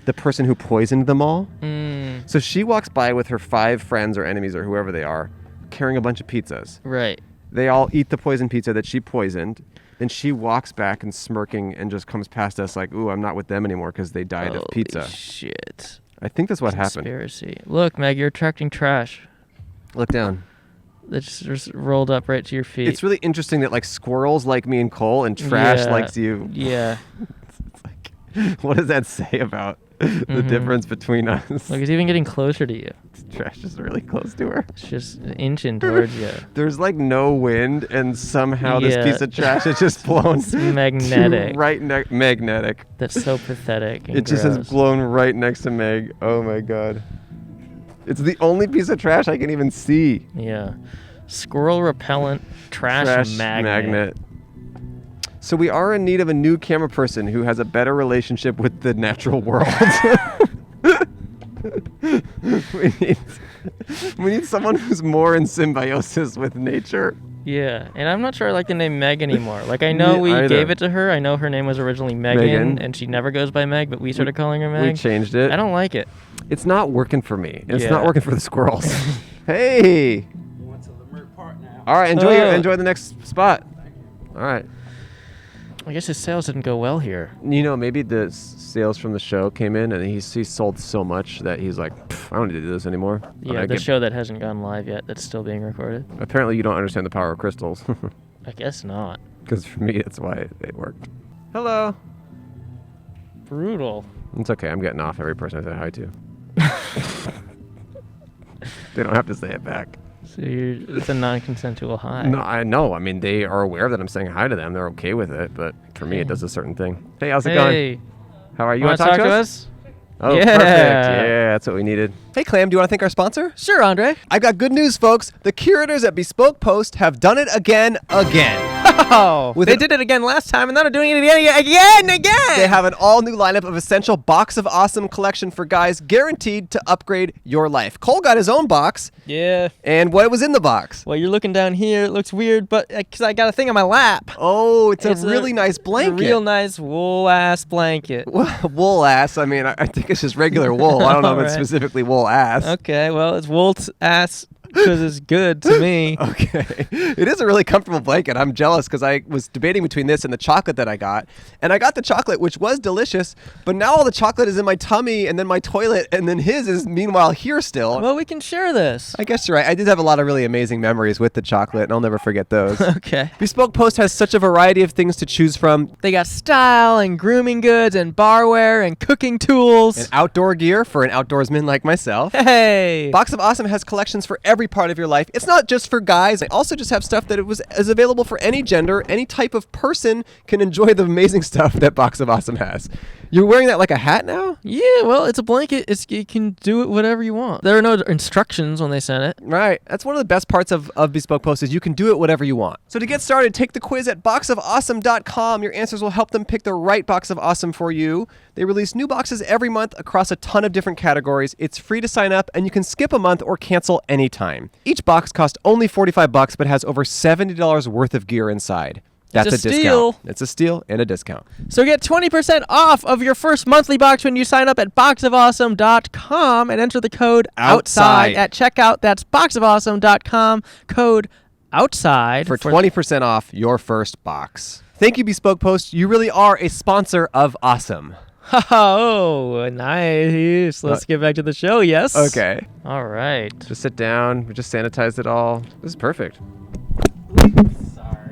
The person who poisoned them all? Mm. So she walks by with her 5 friends or enemies or whoever they are, carrying a bunch of pizzas. Right. They all eat the poisoned pizza that she poisoned. Then she walks back and smirking and just comes past us like, ooh, I'm not with them anymore because they died of pizza. Holy shit. I think that's what happened. Conspiracy. Look, Meg, you're attracting trash. Look down. That just rolled up right to your feet. It's really interesting that like squirrels like me and Cole and trash Yeah. likes you. Yeah. It's like, what does that say about the difference between us? Look, it's even getting closer to you. Trash is really close to her. It's just inching towards you. There's like no wind, and somehow this Yeah. piece of trash is just blown It's magnetic. magnetic. That's so pathetic. And It just has gross. blown right next to Meg. Oh my god. It's the only piece of trash I can even see. Yeah. Squirrel repellent trash, magnet. So we are in need of a new camera person who has a better relationship with the natural world. we need someone who's more in symbiosis with nature. Yeah, and I'm not sure I like the name Meg anymore. Like, I know Me we either. gave it to her. I know her name was originally Megan, Megan. and she never goes by Meg, but we started calling her Meg. We changed it. I don't like it. It's not working for me. It's Yeah. not working for the squirrels. Hey. Went to Lemert Park now. All right, enjoy the next spot. All right. I guess his sales didn't go well here. You know, maybe the sales from the show came in and he sold so much that he's like, I don't need to do this anymore. Yeah, the show that hasn't gone live yet, that's still being recorded. Apparently you don't understand the power of crystals. I guess not. Because for me, that's why it worked. Hello. Brutal. It's okay. I'm getting off every person I say hi to. They don't have to say it back. So it's a non-consensual hi. No, I know. I mean, they are aware that I'm saying hi to them. They're okay with it. But for me, it does a certain thing. Hey, how's it going? Hey, How are you? want to talk to us? Oh, Yeah. perfect. Yeah, that's what we needed. Hey, Clam, do you want to thank our sponsor? Sure, Andre. I've got good news, folks. The curators at Bespoke Post have done it again. Oh, With they an- did it again last time, and now they're doing it again. They have an all-new lineup of essential Box of Awesome collection for guys, guaranteed to upgrade your life. Cole got his own box, Yeah. and what was in the box? Well, you're looking down here. It looks weird, but because I got a thing on my lap. Oh, it's a It's really nice It's blanket. a real nice wool ass blanket. Wool ass. I mean, I think it's just regular wool. I don't know if it's Alright. specifically wool ass. Okay, well, it's wool ass because it's good to me. Okay. It is a really comfortable blanket. I'm jealous because I was debating between this and the chocolate that I got. And I got the chocolate, which was delicious, but now all the chocolate is in my tummy and then my toilet, and then his is meanwhile here still. Well, we can share this. I guess you're right. I did have a lot of really amazing memories with the chocolate, and I'll never forget those. Okay. Bespoke Post has such a variety of things to choose from. They got style and grooming goods and barware and cooking tools. And outdoor gear for an outdoorsman like myself. Hey. Box of Awesome has collections for every every part of your life. It's not just for guys. They also just have stuff that is available for any gender. Any type of person can enjoy the amazing stuff that Box of Awesome has. You're wearing that like a hat now? Yeah, well, it's a blanket. You can do it whatever you want. There are no instructions when they send it. Right. That's one of the best parts of Bespoke Post is you can do it whatever you want. So to get started, take the quiz at boxofawesome.com. Your answers will help them pick the right Box of Awesome for you. They release new boxes every month across a ton of different categories. It's free to sign up, and you can skip a month or cancel anytime. Each box costs only $45, but has over $70 worth of gear inside. That's It's a discount. steal. It's a steal and a discount. So get 20% off of your first monthly box when you sign up at boxofawesome.com and enter the code Outside. OUTSIDE at checkout. That's boxofawesome.com, code OUTSIDE. For 20% off your first box. Thank you, Bespoke Post. You really are a sponsor of awesome. Oh, nice. Let's get back to the show, yes? Okay. All right. Just sit down. We just sanitized it all. This is perfect.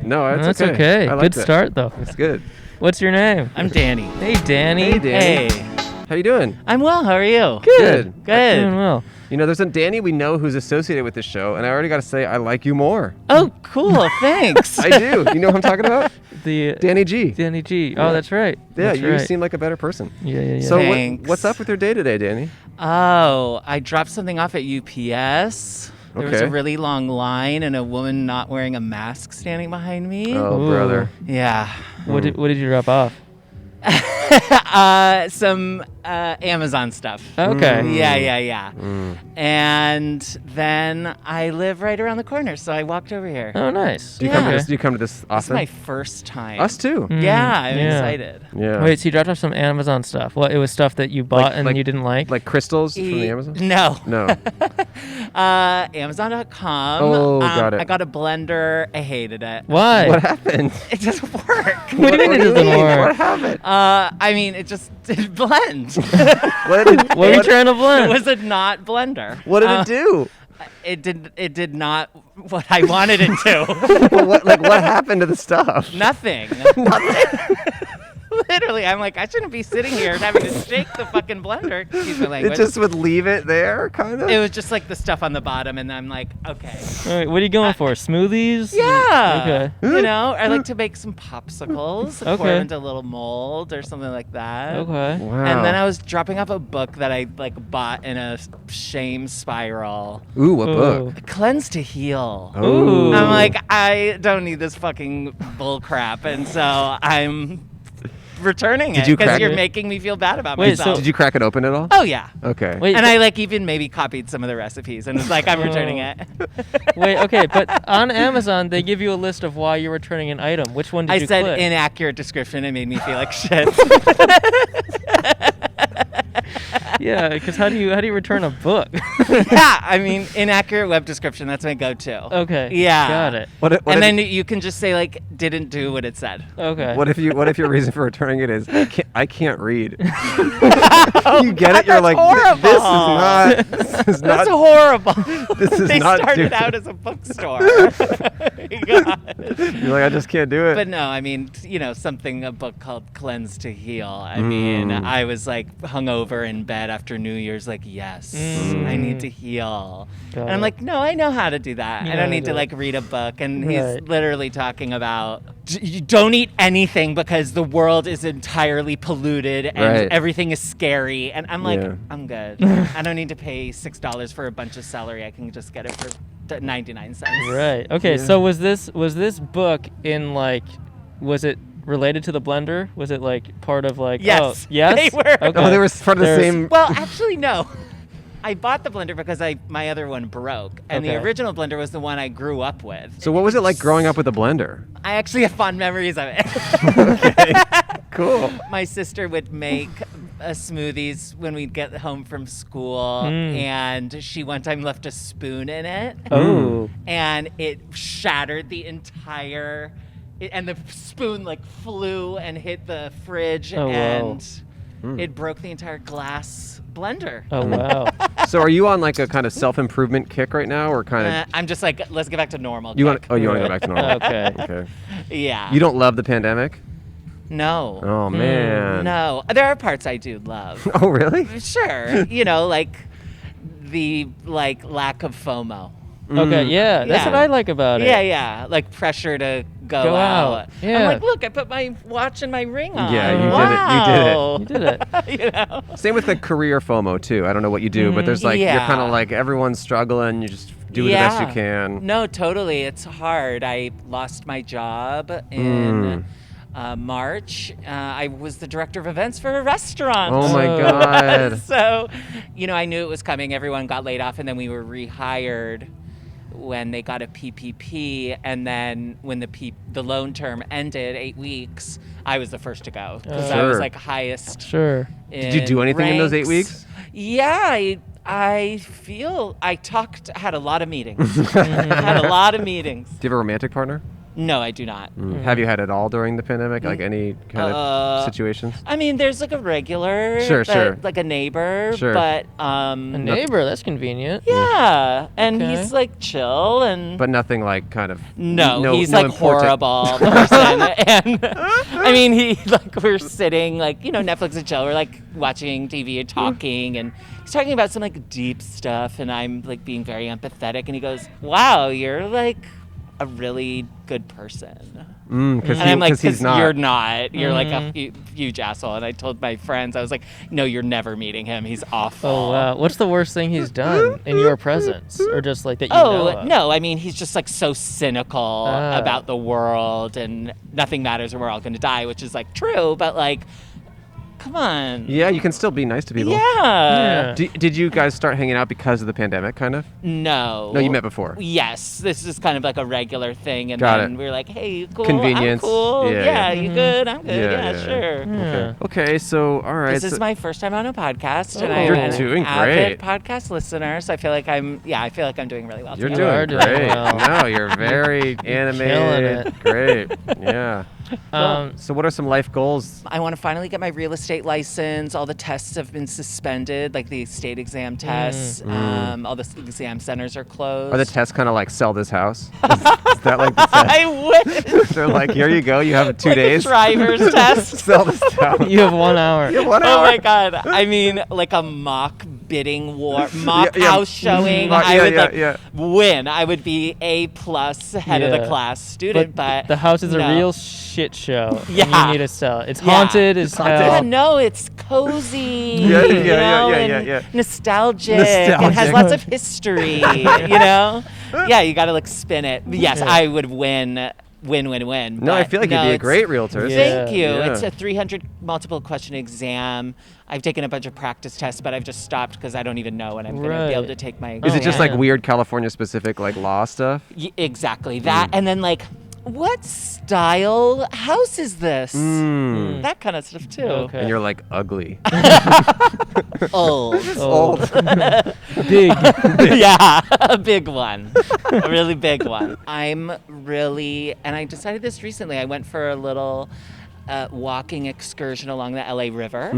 No, it's That's okay. okay. I liked Good it. start, though. It's good. What's your name? I'm Danny. Hey, Danny. Hey, Danny. Hey. How you doing? I'm well. How are you? Good. Good. Doing well. You know, there's a Danny we know who's associated with this show, and I already got to say I like you more. Oh, cool. Thanks. I do. You know who I'm talking about? Danny G. Danny G. Oh, that's right. Yeah, That's you right. seem like a better person. Yeah. So Thanks. what's up with your day today, Danny? Oh, I dropped something off at UPS. There was Okay. a really long line and a woman not wearing a mask standing behind me. Oh, Ooh. brother. Yeah. What did you drop off? Some Amazon stuff. Okay. Yeah. And then I live right around the corner, so I walked over here. Oh, nice. Do you come to this This is often? my first time. Us too. Yeah, I'm Yeah. excited. Yeah. Wait, so you dropped off some Amazon stuff. Well, it was stuff that you bought and you didn't like? Like crystals from the Amazon? No. No. Amazon.com. Oh, got it. I got a blender. I hated it. Why? What happened? It doesn't work. What do you mean it doesn't work? What happened? I mean, it just didn't blend. What did What were you trying to blend? It was a not blender. What did it do? It did not what I wanted it to. what happened to the stuff? Nothing. Literally, I'm like, I shouldn't be sitting here and having to shake the fucking blender. Excuse my language. It just would leave it there, kind of? It was just like the stuff on the bottom, and I'm like, okay. All right, what are you going for? Smoothies? Yeah. Okay. You know, I like to make some popsicles, pour Okay. them into a little mold or something like that. Okay. Wow. And then I was dropping off a book that I bought in a shame spiral. Ooh, what book? Cleanse to Heal. Ooh. I'm like, I don't need this fucking bull crap, and so I'm returning Did it you because crack you're it? making me feel bad about Wait, myself. Did you crack it open at all? Oh yeah. Okay. Wait, And I even maybe copied some of the recipes, and it's like I'm returning it. wait, okay, but on Amazon, they give you a list of why you're returning an item. Which one did I you said click? inaccurate description. It made me feel like shit. Yeah, because how do you return a book? Yeah, I mean, inaccurate web description. That's my go-to. Okay. Yeah. Got it. And then you can just say like, didn't do what it said. Okay. What if your reason for returning it is I can't read? You get it? You're like this is not That's horrible. This is they not started doing- out as a bookstore. God. You're like I just can't do it. But no, I mean, a book called Cleanse to Heal. I mean, I was like hungover in bed after New Year's, like, yes, I need to heal. Got And I'm it. like, no, I know how to do that. You I know don't how need to to do like read a book. And he's Right. literally talking about you don't eat anything because the world is entirely polluted and Right. everything is scary. And I'm like, Yeah. I'm good. I don't need to pay $6 for a bunch of celery. I can just get it for 99 cents. Right. Okay. So was this book in like, was it related to the blender? Was it like part of like? Yes. Oh, yes. They were. Okay. Oh, they were part of the There's- same. Well, actually, no. I bought the blender because my other one broke, and the Okay. original blender was the one I grew up with. So what was it like growing up with a blender? I actually have fond memories of it. Cool. My sister would make smoothies when we'd get home from school, and she one time left a spoon in it, Oh. and it shattered the entire. And the spoon like flew and hit the fridge, Oh, wow. and it broke the entire glass blender. Oh wow. So are you on like a kind of self-improvement kick right now, or kind of I'm just like, let's get back to normal. you want? kick. Oh, you want to go back to normal? Okay. Okay. Yeah. You don't love the pandemic? No. Oh man. No. There are parts I do love. Oh really? Sure. Like the lack of FOMO. Okay, yeah, that's what Yeah. I like about it. Yeah, like pressure to go out. Yeah. I'm like, look, I put my watch and my ring on. Yeah, you You did it. You know? Same with the career FOMO too. I don't know what you do, but there's like you're Yeah. kind of like everyone's struggling. You just do the best you Yeah. can. No, totally. It's hard. I lost my job in March. I was the director of events for a restaurant. Oh my God. So, I knew it was coming. Everyone got laid off, and then we were rehired when they got a PPP. And then when the loan term ended, 8 weeks, I was the first to go because I was Sure. like highest. Sure. Did you do anything in those 8 ranks. weeks? Yeah, I feel I had a lot of meetings. Had a lot of meetings. Do you have a romantic partner? No, I do not. Have you had it all during the pandemic? Like any kind of situations? I mean, there's like a regular, Sure, sure. like a neighbor, Sure. but A neighbor, that's convenient. yeah, and Okay. he's like chill and. But nothing like kind of. No, he's no like important- horrible person, and I mean, we're sitting like Netflix and chill. We're like watching TV and talking, and he's talking about some like deep stuff, and I'm like being very empathetic, and he goes, "Wow, you're like a really good person." Because And I'm like, he's not. you're not. You're like a huge asshole. And I told my friends, I was like, no, you're never meeting him. He's awful. Oh wow. What's the worst thing he's done in your presence, or just like that you know of? No, I mean, he's just like so cynical Ah. about the world and nothing matters and we're all going to die, which is like true, but like, come on. Yeah, you can still be nice to people. Yeah. Did you guys start hanging out because of the pandemic, kind of? No. No, you met before. Yes, this is kind of like a regular thing, and Got then it. we were like, "Hey, cool, Convenience. I'm cool, Yeah, yeah, yeah. you good, I'm good, Yeah, yeah, yeah. sure." Yeah. Okay, so all right. This is my first time on a podcast, and Oh. I'm You're an doing avid great. podcast listener, so I feel like I'm doing really well. You're today. You are doing doing great. well. No, you're very animated. it. Great. Yeah. Um, So what are some life goals? I want to finally get my real estate license. All the tests have been suspended, like the state exam tests. All the exam centers are closed. Are the tests kind of like sell this house? Is that like the test? I wish. They're like, here you go. You have 2 Like a days. driver's test. Sell this house. you have 1 hour. You have 1 Oh hour. my god! I mean, like a mock bidding war, mock Yeah, yeah. house showing. Mock- I yeah, would yeah, like yeah. win. I would be A+ head of the Yeah. class student, but the house is a no. real shit show. And Yeah. you need to sell it. It's Yeah. haunted as haunted. Yeah, hell. no, it's cozy. Yeah, you yeah, know, yeah, and yeah. nostalgic. It has Nostalgic. lots of history. Yeah, you got to like spin it. Yes, I would win. Win. No, I but feel like you'd no, be a it's- great realtor. Yeah. Thank you. Yeah. It's a 300 multiple question exam. I've taken a bunch of practice tests, but I've just stopped because I don't even know when I'm going to be able Right. to take my Is exam. it just like yeah. weird California specific like law stuff? Exactly that. And then like, what style house is this? That kind of stuff too. Okay. And you're like ugly. Old. Old. Big. Yeah, a big one. A really big one. And I decided this recently. I went for a little walking excursion along the LA River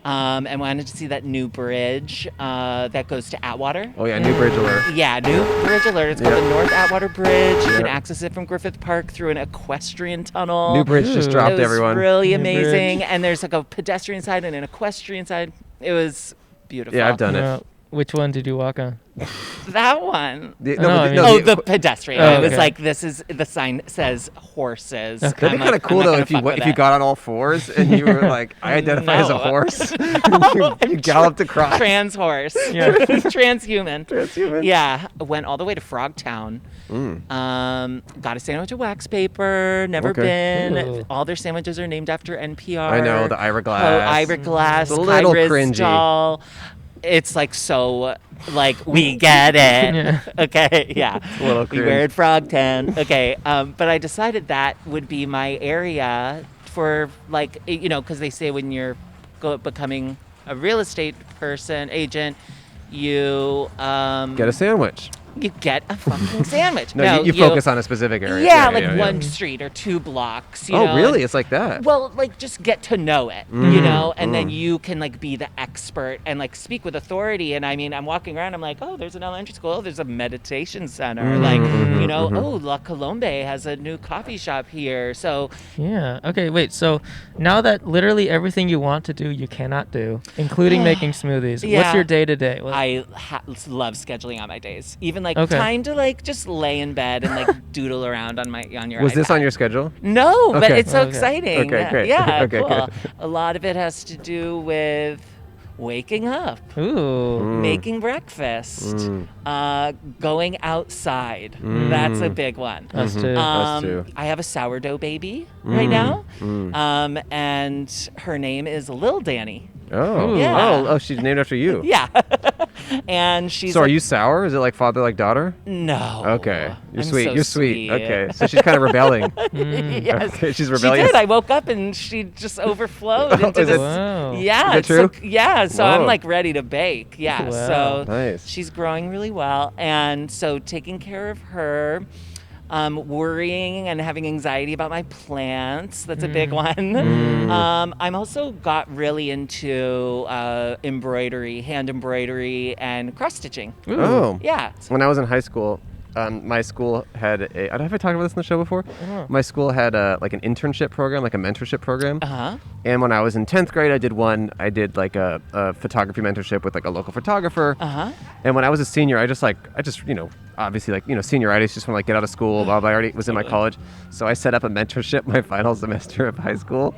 and wanted to see that new bridge that goes to Atwater. Oh yeah, new bridge alert. Yeah, new bridge alert. It's called Yeah. the North Atwater Bridge. You can Yeah. access it from Griffith Park through an equestrian tunnel. New bridge just Ooh. dropped, It was everyone. really New amazing. bridge. And there's like a pedestrian side and an equestrian side. It was beautiful. Yeah, I've done it. Yeah. Which one did you walk on? That one. The- No, I mean- Oh, the pedestrian. Oh, It was okay. like, the sign says horses. Okay. That'd be I'm kind of like, cool I'm not though gonna if you fuck with if you it. got on all fours and you were like, I identify as a No. horse. you galloped across. Trans horse. Yeah. Transhuman. Transhuman. Yeah. Went all the way to Frogtown. Got a sandwich of wax paper. Never Okay. been. Ooh. All their sandwiches are named after NPR. I know, the Ira Glass. Oh, Ira Glass. It's a little Kai cringy. Ryssdal. It's like so, like, we get it. Yeah. Okay, yeah. a little We cringe. were at Frogtown. Okay, but I decided that would be my area for, like, because they say when you're becoming a real estate agent, you Get a sandwich. you get a fucking sandwich. No, you focus on a specific area. Yeah, like one street or 2 blocks. You Oh, know, really? and- It's like that. well, like just get to know it, and then you can like be the expert and like speak with authority. And I mean, I'm walking around, I'm like, oh, there's an elementary school, oh, there's a meditation center, like, oh, La Colombe has a new coffee shop here. So Yeah. Okay, wait. So now that literally everything you want to do, you cannot do, including making smoothies. What's Yeah. your day to day? I love scheduling out my days. Even like Okay. time to like just lay in bed and like doodle around on your Was this iPad. on your schedule? No, but Okay. it's so Okay. exciting. Okay, great. Yeah, Okay, cool. good. A lot of it has to do with waking up, Ooh. making breakfast, going outside. That's a big one. Us too. Us too. I have a sourdough baby right now, and her name is Lil Danny. Oh. Yeah. Oh, she's named after you. Yeah, and she's. So are you sour? Is it like father, like daughter? No. Okay. You're I'm sweet. so You're sweet. Okay. So she's kind of rebelling. Yes. Okay, she's She rebellious. did. I woke up and she just overflowed into is this. it- Wow. Yeah. Is that it's true? like- yeah. So I'm Whoa. like ready to bake. Yeah. Wow. So Nice. she's growing really well, and so taking care of her. Worrying and having anxiety about my plants. That's a big one. I'm also got really into embroidery, hand embroidery, and cross stitching. Oh. Yeah. When I was in high school, my school had a. Have I talked about this in the show before? My school had like an internship program, like a mentorship program. Uh-huh. And when I was in 10th grade, I did one. I did like a photography mentorship with like a local photographer. Uh-huh. And when I was a senior, I just obviously like senioritis, just want to like get out of school. Blah blah. I already was in my college, so I set up a mentorship my final semester of high school.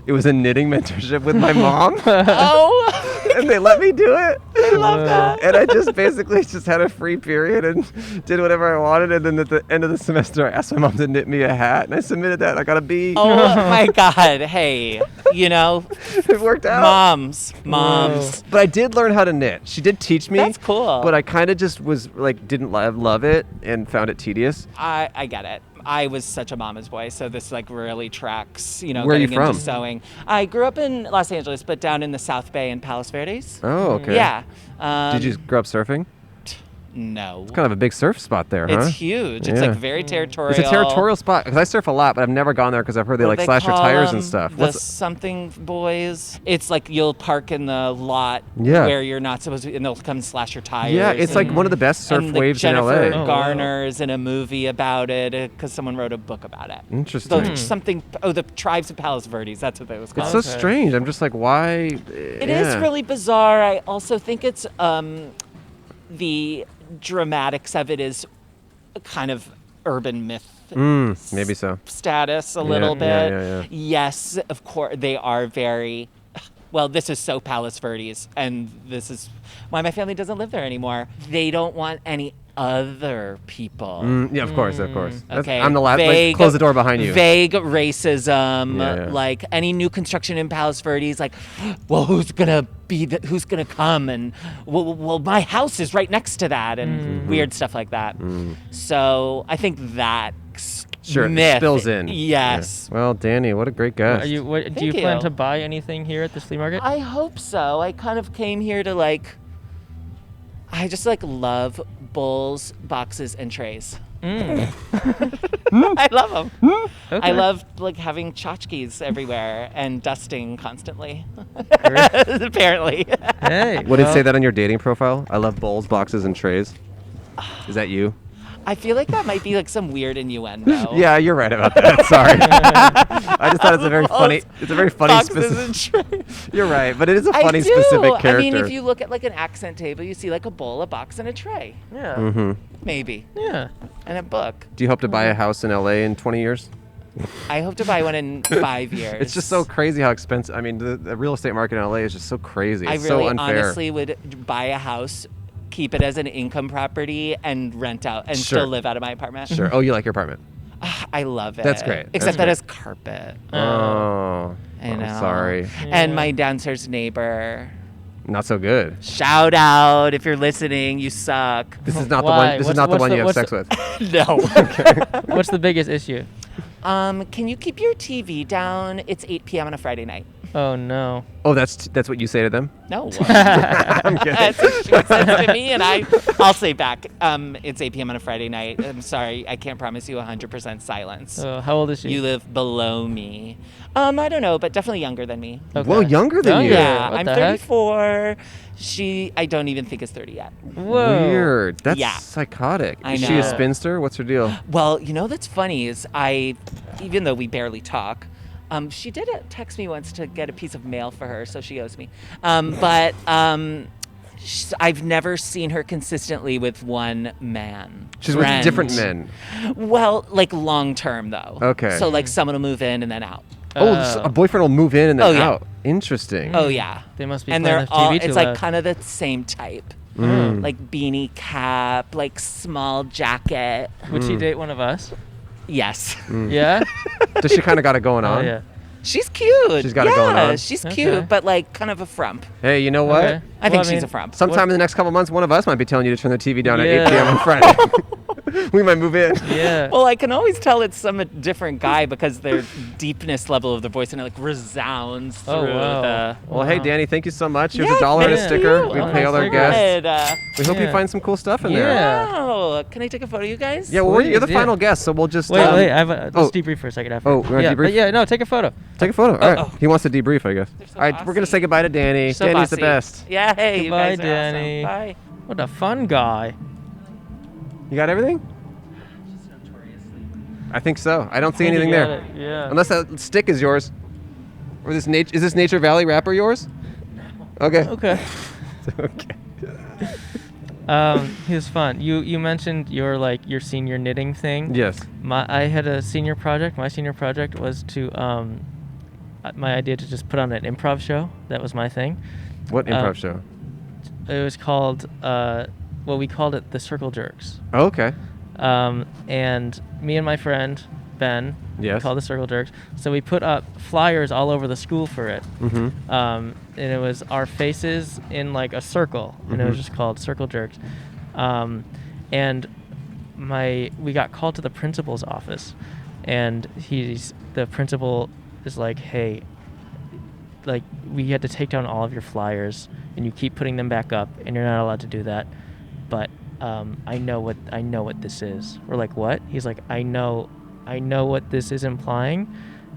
It was a knitting mentorship with my mom. Oh. And they let me do it. I love that. And I just basically just had a free period and did whatever I wanted. And then at the end of the semester, I asked my mom to knit me a hat, and I submitted that. And I got a B. Oh my God. Hey, It worked out. moms. But I did learn how to knit. She did teach me. That's cool. But I kind of just was like, didn't love it and found it tedious. I get it. I was such a mama's boy, so this like really tracks, Where are you getting from? into sewing. I grew up in Los Angeles, but down in the South Bay in Palos Verdes. Oh, okay. Yeah. Did you grow up surfing? No. It's kind of a big surf spot there, huh? It's huge. It's Yeah. like very territorial. It's a territorial spot because I surf a lot, but I've never gone there because I've heard they What like do slash your call tires them? and stuff. The something boys. It's like you'll park in the lot Yeah. where you're not supposed to, and they'll come slash your tires. Yeah, it's like one of the best surf and waves in Jennifer LA. Garner's in a movie about it because someone wrote a book about it. Interesting. The Tribes of Palos Verdes. That's what it was called. It's so strange. I'm just like, why? It is really bizarre. I also think it's the dramatics of it is a kind of urban myth Maybe so. status a little bit. yeah. Yes, of course they are very. Well, this is so Palos Verdes, and this is why my family doesn't live there anymore. They don't want any other people. Yeah, of course. That's- Okay. I'm the last. Like, Vague- close the door behind you. Vague racism, Yeah. like any new construction in Palos Verdes, like, well, who's gonna come? And well, my house is right next to that, and weird stuff like that. So I think that Sure, it myth spills in. Yes. Yeah. Well, Danny, what a great guest. Do you Thank plan you. to buy anything here at this flea market? I hope so. I kind of came here to I just love bowls, boxes, and trays. I love them. Okay. I love having tchotchkes everywhere and dusting constantly. Apparently. Hey. What did it say that on your dating profile? I love bowls, boxes, and trays. Is that you? I feel like that might be some weird innuendo. Yeah, you're right about that. Sorry. I just thought it's a very funny. It's a very funny Boxes and specific. trays. You're right, but it is a I funny do. specific character. I mean, if you look at an accent table, you see a bowl, a box, and a tray. Yeah. Maybe. Yeah. And a book. Do you hope to buy a house in LA in 20 years? I hope to buy one in 5 years. It's just so crazy how expensive. I mean, the real estate market in LA is just so crazy. I It's really so unfair. honestly would buy a house, keep it as an income property, and rent out and Sure. still live out of my apartment. Sure. Oh, you like your apartment? I love it. That's great. Except That's that great. has carpet. Oh, I I'm know. sorry. And my downstairs neighbor. Not so good. Shout out if you're listening, you suck. This is not the Why? one. This is What's- not the what's one the- you have what's sex the- with. What's the biggest issue? Can you keep your TV down? It's 8 p.m. on a Friday night. Oh no. Oh, that's what you say to them. No. I'm kidding. That's what she says to me, and I'll say back. It's 8 p.m. on a Friday night. I'm sorry, I can't promise you 100% silence. How old is she? You live below me. I don't know, but definitely younger than me. Okay. Whoa, younger than you. Yeah, What I'm the heck? 34. I don't even think is 30 yet. Whoa. Weird. That's Yeah. psychotic. I Is she a know. spinster? What's her deal? Well, that's funny is even though we barely talk, she did text me once to get a piece of mail for her, so she owes me. But I've never seen her consistently with one man. She's friend. with different men. Well, like long term though. Okay. So like someone will move in and then out. So a boyfriend will move in and then Oh, yeah. out. Interesting. Oh yeah. They must be And playing they're the all. TV too It's like loud. kind of the same type. Like beanie cap, like small jacket. Would she date one of us? Yes. Yeah. Does she kind of got it going Oh on? yeah. She's cute. She's got it going on. She's Okay. cute, but like kind of a frump. Hey, you know what? Okay. I think Well, she's a frump. Sometime in the next couple months, one of us might be telling you to turn the TV down at 8 Yeah. p.m. on Friday. We might move in. Yeah. Well, I can always tell it's some different guy because their deepness level of the voice and it like resounds through Oh, wow. the. Well, hey, Danny, thank you so much. Here's Yeah, $1 and a thank sticker. you. We Oh, pay all that's our guests. good. We hope you Yeah. find some cool stuff in there. Yeah. Wow. Can I take a photo of you guys? Yeah, well, you're the Please, yeah. final guest, so we'll just Wait. I have a, oh. let's debrief for a second after. Oh, we wanna yeah, debrief? but yeah, no, take a photo. take a photo. All right. oh. He wants to debrief, I guess. so All right, we're gonna bossy. say goodbye to Danny. So Danny's the bossy. best. Yeah, hey, Goodbye, you guys are Danny. awesome. Bye. What a fun guy. You got everything? I think so. I don't see anything You got there. it, Yeah. Unless that stick is yours. Or this is this Nature Valley wrapper yours? Okay. Okay. Okay. He was fun. You mentioned your senior knitting thing. Yes. I had a senior project. My senior project was to my idea to just put on an improv show. That was my thing. What improv show? It was called we called it the Circle Jerks. Oh, okay. And me and my friend Ben Yes. called the Circle Jerks. So we put up flyers all over the school for it. Mm-hmm. And it was our faces in like a circle, and it was just called Circle Jerks. And we got called to the principal's office, and the principal is like, hey, like we had to take down all of your flyers, and you keep putting them back up, and you're not allowed to do that. But I know what this is. We're like, what? He's like, I know what this is implying,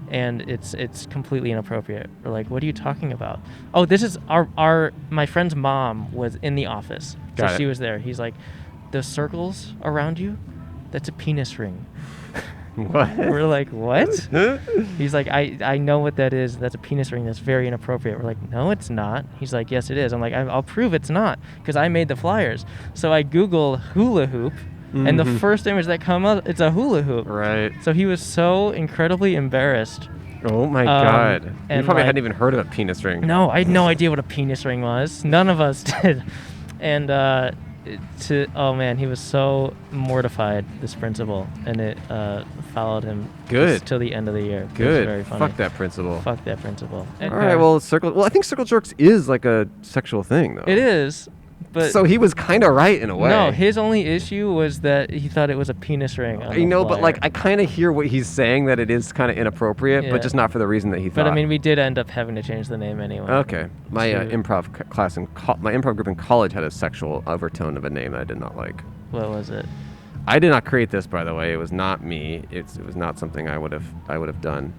and it's completely inappropriate. We're like, what are you talking about? Oh, this is my friend's mom was in the office, so Got it. she was there. He's like, the circles around you, that's a penis ring. What? We're like, what? He's like, I know what that is. That's a penis ring. That's very inappropriate. We're like, no, it's not. He's like, yes, it is. I'm like, I'll prove it's not, because I made the flyers. So I Google hula hoop, and the first image that come up, it's a hula hoop. Right. So he was so incredibly embarrassed. Oh my God. You and probably like- hadn't even heard of a penis ring. No, I had no idea what a penis ring was. None of us did. And oh man, he was so mortified, this principal, and it followed him Good. till the end of the year. It was Good. very funny. Fuck that principal. Fuck that principal. All right. Well, I think circle jerks is like a sexual thing, though. It is, but So he was kind of right in a way. no, his only issue was that he thought it was a penis ring. On I the know, but flyer. like I kind of hear what he's saying, that it is kind of inappropriate, Yeah. but just not for the reason that he thought. But I mean, we did end up having to change the name anyway. Okay. My To- improv class my improv group in college had a sexual overtone of a name that I did not like. What was it? I did not create this, by the way. It was not me. It was not something I would have done.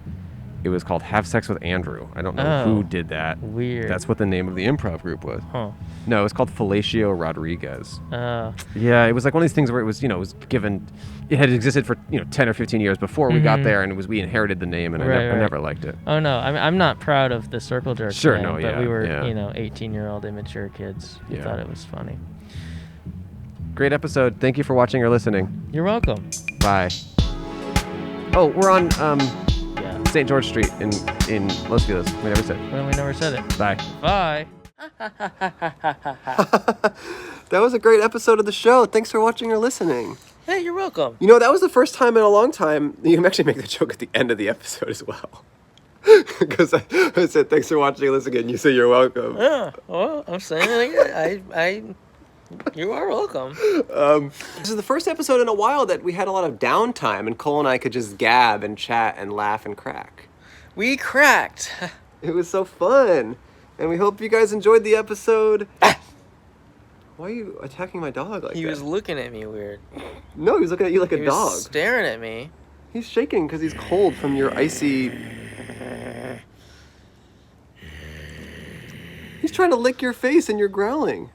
It was called Have Sex with Andrew. I don't know Oh. who did that. Weird. That's what the name of the improv group was. Huh. No, it was called Fellatio Rodriguez. Oh. Yeah, it was like one of these things where it was, it was given, it had existed for 10 or 15 years before we got there, and we inherited the name, and I Right. never liked it. Oh no, I'm not proud of the circle jerk. Sure, thing, no, but yeah, we were, yeah. 18-year-old immature kids. We Yeah. thought it was funny. Great episode. Thank you for watching or listening. You're welcome. Bye. Oh, we're on Yeah. St. George Street in Los Feliz. We never said. Well, we never said it. Bye. Bye. That was a great episode of the show. Thanks for watching or listening. Hey, you're welcome. That was the first time in a long time you can actually make the joke at the end of the episode as well. Because I said thanks for watching or listening, and you say you're welcome. Yeah, well, I'm saying it again. You are welcome. This is the first episode in a while that we had a lot of downtime, and Cole and I could just gab and chat and laugh and crack. We cracked. It was so fun, and we hope you guys enjoyed the episode. Why are you attacking my dog like He that? was looking at me weird. No, he was looking at you like He a was dog. staring at me. He's shaking because he's cold from your icy... He's trying to lick your face and you're growling.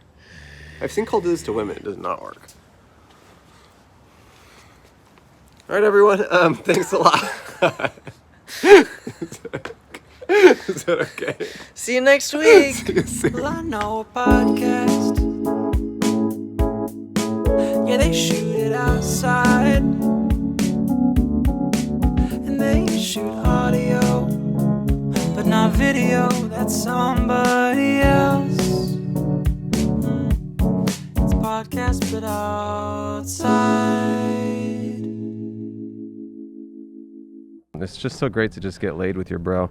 I've seen Cole do this to women. It does not work. All right, everyone. Thanks a lot. Is that okay? See you next week. See you soon. Well, I know a podcast they shoot it outside. And they shoot audio, but not video. That's somebody else. It's podcast, but outside. It's just so great to just get laid with your bro.